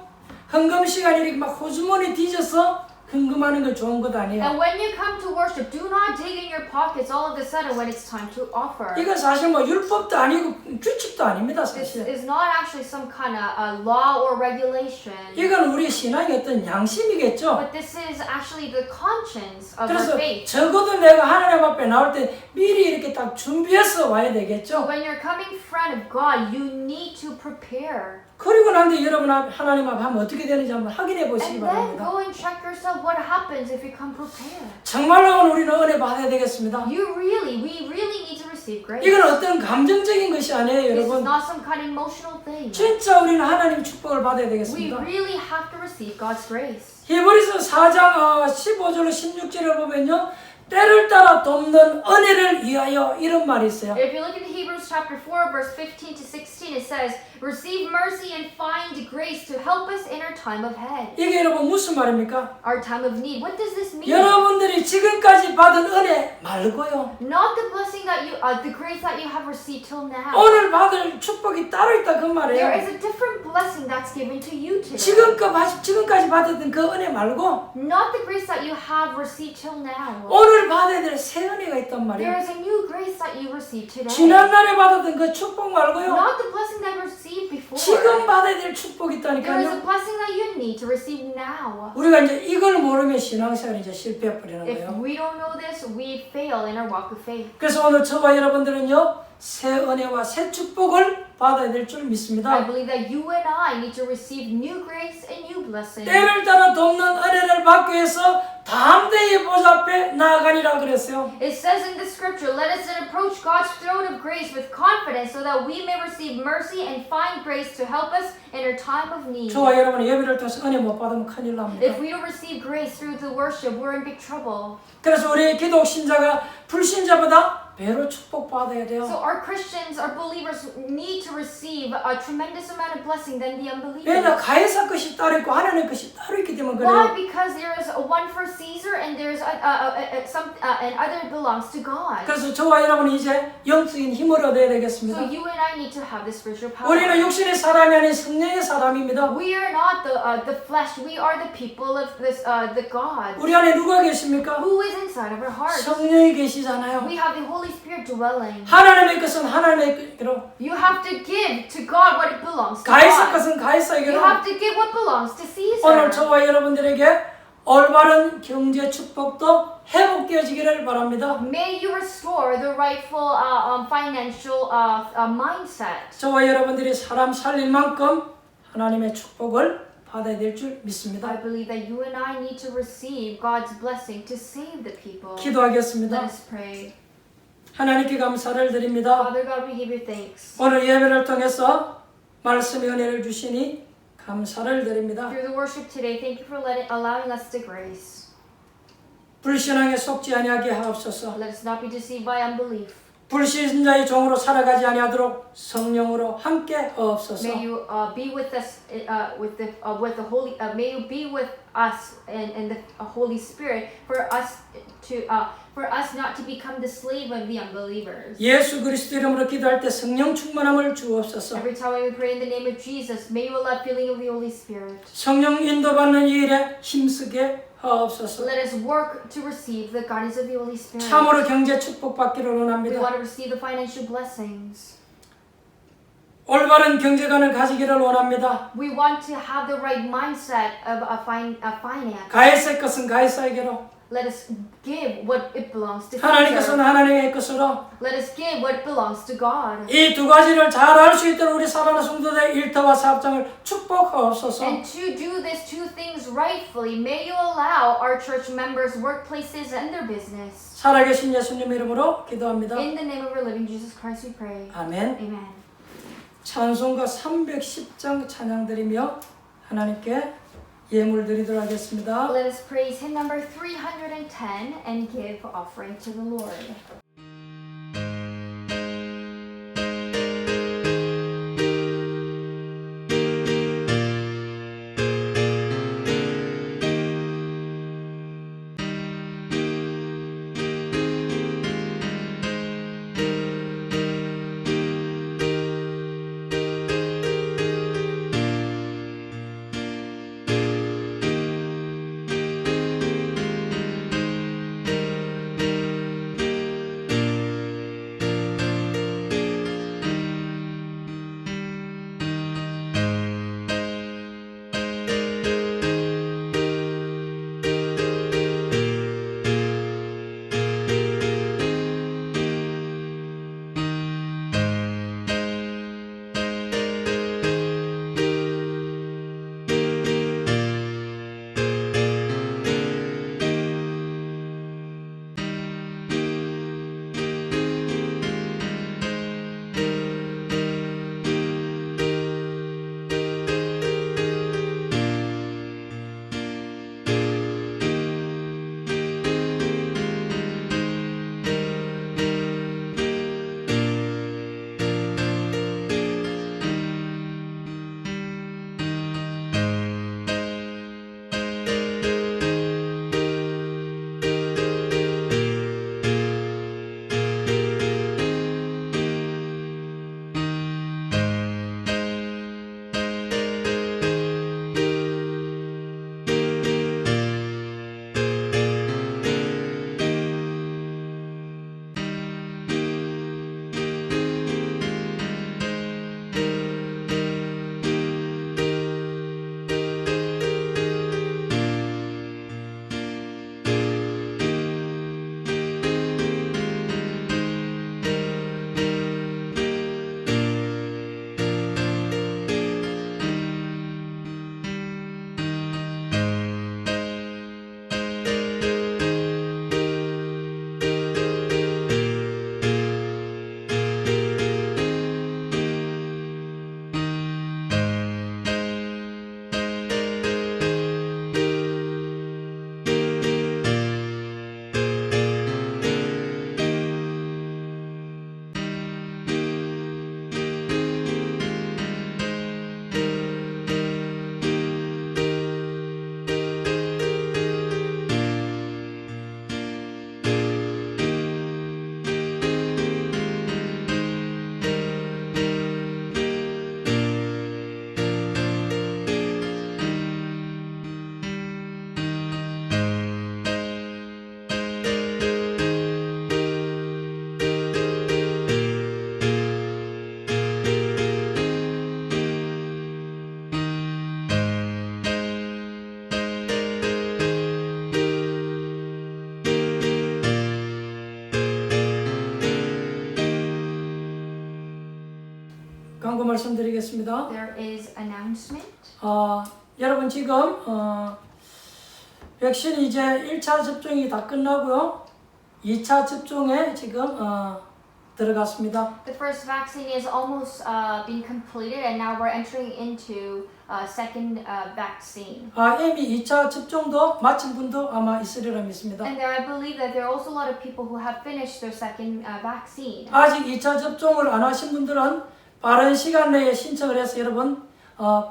헌금 시간이 이렇게 막 호주머니 뒤져서 헌금하는 건 좋은 것 아니에요. And when you come to worship, do not dig in your pockets all of a sudden when it's time to offer. 이건 사실 뭐 율법도 아니고 규칙도 아닙니다, This 사실. is not actually some kind of law or regulation. 이건 우리 신앙의 어떤 양심이겠죠. But this is actually the conscience of our 그래서 faith. 적어도 내가 하나님 앞에 나올 때 미리 이렇게 딱 준비해서 와야 So 되겠죠. when you're coming in front of God, you need to prepare. 그리고 난데 여러분 하나님 앞에 하면 어떻게 되는지 한번 확인해 보시기 And then 바랍니다. go and check yourself what happens if you come prepared. 정말로 오늘 우리는 은혜 받아야 되겠습니다. We really need to receive grace. 이건 어떤 감정적인 것이 아니에요, This is 여러분. not some kind of emotional thing. 진짜 우리는 하나님 축복을 받아야 We 되겠습니다. really have to receive God's grace. 히브리서 4장 15절로 16절을 보면요. 때를 따라 돕는 은혜를 위하여 이런 말이 있어요. If you look at Hebrews chapter 4 verse 15 to 16, it says, receive mercy and find grace to help us in our time of need. 이게 여러분 무슨 말입니까? Our time of need. What does this mean? 여러분들이 지금까지 받은 은혜 말고요. Not the blessing that you, the grace that you have received till now. 오늘 받을 축복이 따로 있다 그 There 말이에요. is a different blessing that's given to you today. 지금까지 받았던 그 은혜 말고 Not the grace that you have received till now. 오늘 받아야 될 새 은혜가 있단 There 말이에요. is a new grace that you received today. 지난날에 받았던 그 축복 말고요. Not the blessing that you received before. 지금 받아야 될 축복이 There is a 있다니까요. blessing that you need to receive now. 우리가 이제 이걸 모르면 신앙생활이 이제 실패해 버리는 If 거예요. we don't know this, we fail in our walk of faith. 그래서 오늘 저와 여러분들은요. 새 은혜와 새 축복을 받아야 될 줄 I 믿습니다. believe that you and I need to receive new grace and new blessing. 때를 따라 돕는 은혜를 받기 위해서 담대히 보좌 앞에 나아가니라 그랬어요. It says in the scripture, let us then approach God's throne of grace with confidence so that we may receive mercy and find grace to help us in our time of need. 저와 여러분의 예배를 통해서 은혜 못 받으면 큰일 납니다. If we don't receive grace through the worship, we're in big trouble. 그래서 우리 기독 신자가 불신자보다 배로 축복받아야 돼요. So our Christians, our believers need to receive a tremendous amount of blessing than the 왜냐 unbelievers. 가이사 것이 따로 있고 하나님 것이 따로 있기 때문에 Why? 그래요. Because there is a one for Caesar and there's and other belongs to God. 그래서 저와 여러분이 이제 영적인 힘을 얻어야 So 되겠습니다. you and I need to have this spiritual power. 우리는 육신의 사람이 아닌 성령의 사람입니다. We are not the flesh. We are the people of this the God. 우리 안에 누가 계십니까? Who is inside of our hearts? 성령이 계시잖아요. We have the Holy Spirit dwelling. 하나님의 것은 하나님의로, You have to give to God what it belongs to 가이사 God. 것은 You 가이사에게로. have to give what belongs to 오늘 Caesar. 저와 여러분들에게 올바른 경제 축복도 회복되어지기를 바랍니다. May you restore the rightful financial mindset. 저와 여러분들이 사람 살릴 만큼 하나님의 축복을 받아야 될 줄 믿습니다. I believe that you and I need to receive God's blessing to save the people. Let 기도하겠습니다. us pray. 하나님께 감사를 드립니다. Father God, we give you thanks. 오늘 예배를 통해서 말씀의 은혜를 주시니 감사를 드립니다. Through the worship today, thank you for allowing us to grace. 불신앙에 속지 아니하게 하옵소서. Let us not be deceived by unbelief. 불신자의 종으로 살아가지 아니하도록 성령으로 함께 하옵소서. May you be with us with the Holy. May you be with us and the Holy Spirit for us not to become the slave of the unbelievers. 예수 그리스도 이름으로 기도할 때 성령 충만함을 주옵소서. Every time we pray in the name of Jesus, may you allow filling of the Holy Spirit. 성령 인도받는 이 일에 힘쓰게 하옵소서. Let us work to receive the guidance of the Holy Spirit. 참으로 경제 축복받기를 We 원합니다. want to receive the financial blessings. 올바른 경제관을 가지기를 원합니다. We want to have the right mindset of finance. 가해할 것은 가해사에게로, Let us give what it belongs to 하나님 것은 Caesar. 하나님의 것으로, Let us give what belongs to God. 이 두 가지를 잘 알 수 있도록 우리 사랑하는 성도들의 일터와 사업장을 축복하옵소서. And to do these two things rightfully, may you allow our church members' workplaces and their business. 살아계신 예수님 이름으로 기도합니다. In the name of our living Jesus Christ we pray. 아멘. Amen. 찬송가 310장 찬양드리며 하나님께 예물 드리도록 하겠습니다. Let us praise hymn number 310 and give offering to the Lord. 광고 말씀드리겠습니다. There is announcement. 여러분 지금 백신 이제 1차 접종이 다 끝나고요. 2차 접종에 지금 들어갔습니다. The first vaccine is almost been completed, and now we're entering into second vaccine. 이미 2차 접종도 마친 분도 아마 있으리라 믿습니다. And there, I believe that there are also a lot of people who have finished their second vaccine. 아직 2차 접종을 안 하신 분들은 빠른 시간 내에 신청을 해서 여러분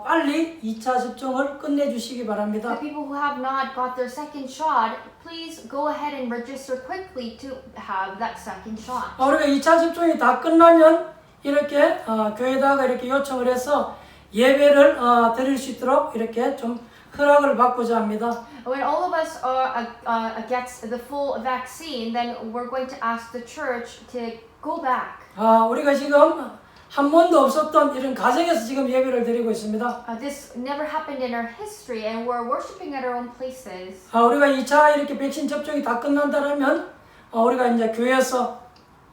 빨리 2차 접종을 끝내주시기 바랍니다. The people who have not got their second shot, please go ahead and register quickly to have that second shot. 우리가 2차 접종이 다 끝나면 이렇게 교회다가 이렇게 요청을 해서 예배를 드릴 수 있도록 이렇게 좀 허락을 받고자 합니다. When all of us gets the full vaccine, then we're going to ask the church to go back. 우리가 지금 한 번도 없었던 이런 가정에서 지금 예배를 드리고 있습니다. This never happened in our history, and we're worshiping at our own places. 우리가 2차 이렇게 백신 접종이 다 끝난다면 우리가 이제 교회에서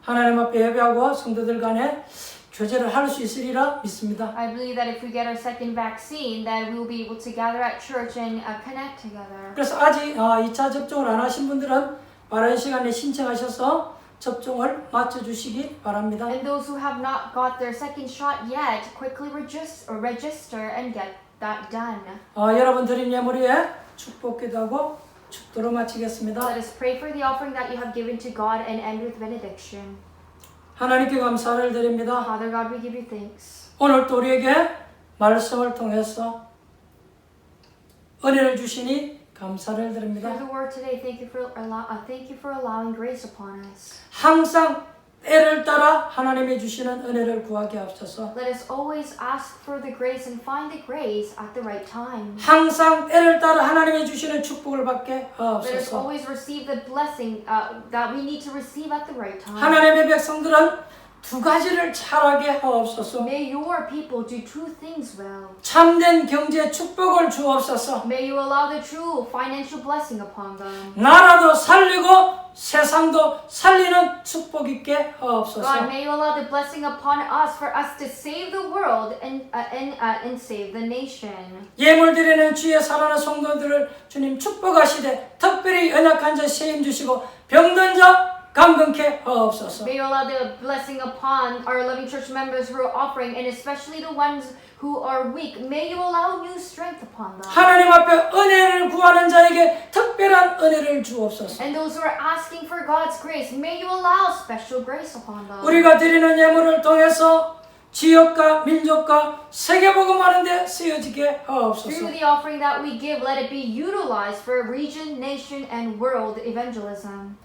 하나님 앞에 예배하고 성도들 간에 교제를 할 수 있으리라 믿습니다. I believe that if we get our second vaccine, that we will be able to gather at church and connect together. 그래서 아직 2차 접종을 안 하신 분들은 빠른 시간에 신청하셔서 접종을 맞춰주시기 바랍니다. And those who have not got their second shot yet, quickly register and get that done. 여러분 드린 예물에 축복 기도하고 축도로 마치겠습니다. Let us pray for the offering that you have given to God and end with benediction. 하나님께 감사를 드립니다. Father God, we give you thanks. 오늘 또 우리에게 말씀을 통해서 은혜를 주시니 감사를 드립니다. For the word today, thank you for allowing grace upon us. 항상 때를 따라 하나님이 주시는 은혜를 구하게 하옵소서. Let us always ask for the grace and find the grace at the right time. 항상 때를 따라 하나님이 주시는 축복을 받게 Let us 하옵소서. always receive the blessing that we need to receive at the right time. 하나님의 백성들은 두 가지를 잘하게 하옵소서. May your people do two things well. 참된 경제 축복을 주옵소서. May you allow the true financial blessing upon them. 나라도 살리고 세상도 살리는 축복 있게 하옵소서. God, may you allow the blessing upon us for us to save the world and save the nation. 예물 드리는 주의 사랑하는 성도들을 주님 축복하시되 특별히 연약한 자 세임 주시고 병든 자 강건케 하옵소서. May you allow the blessing upon our loving church members who are offering, and especially the ones who are weak. May you allow new strength upon them. 하나님 앞에 은혜를 구하는 자에게 특별한 은혜를 주옵소서. And those who are asking for God's grace, may you allow special grace upon them. 우리가 드리는 예물을 통해서 지역과 민족과 세계 복음하는 데 쓰여지게 하옵소서. Through the offering that we give, let it be utilized for region, nation, and world evangelism.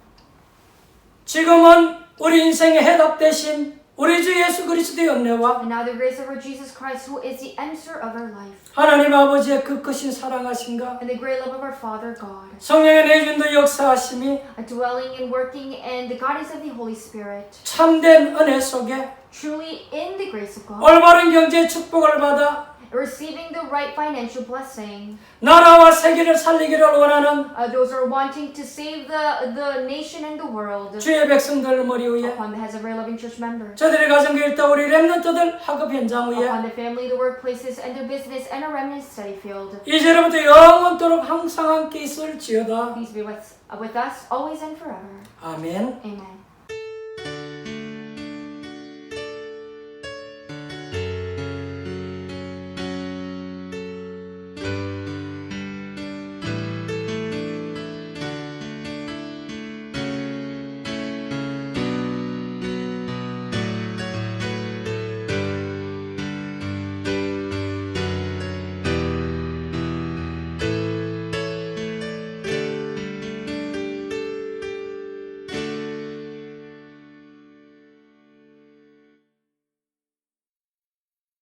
지금은 우리 인생의 해답 대신 우리 주 예수 그리스도의 은혜와 And now the grace of our Jesus Christ, who is the answer of our life, 하나님 아버지의 그 크신 사랑하심과 and the great love of our Father God, 성령의 내준도 역사하심이 a dwelling and working and the guidance of the Holy Spirit, 참된 은혜 속에 truly in the grace of God, 올바른 경제 축복을 받아 receiving the right financial blessing. 나라와 세계를 살리기를 원하는 Those who are wanting to save the nation and the world, 주의 백성들 머리 위에 upon the heads of our loving church members, 저들의 가정교회 있다 우리 렘넌트들 학업 현장 위에 upon the family, the workplaces, and their business, and a remnant study field. 이제로부터 영원토록 항상 함께 있을지어다. Please be with us always and forever. 아멘. Amen.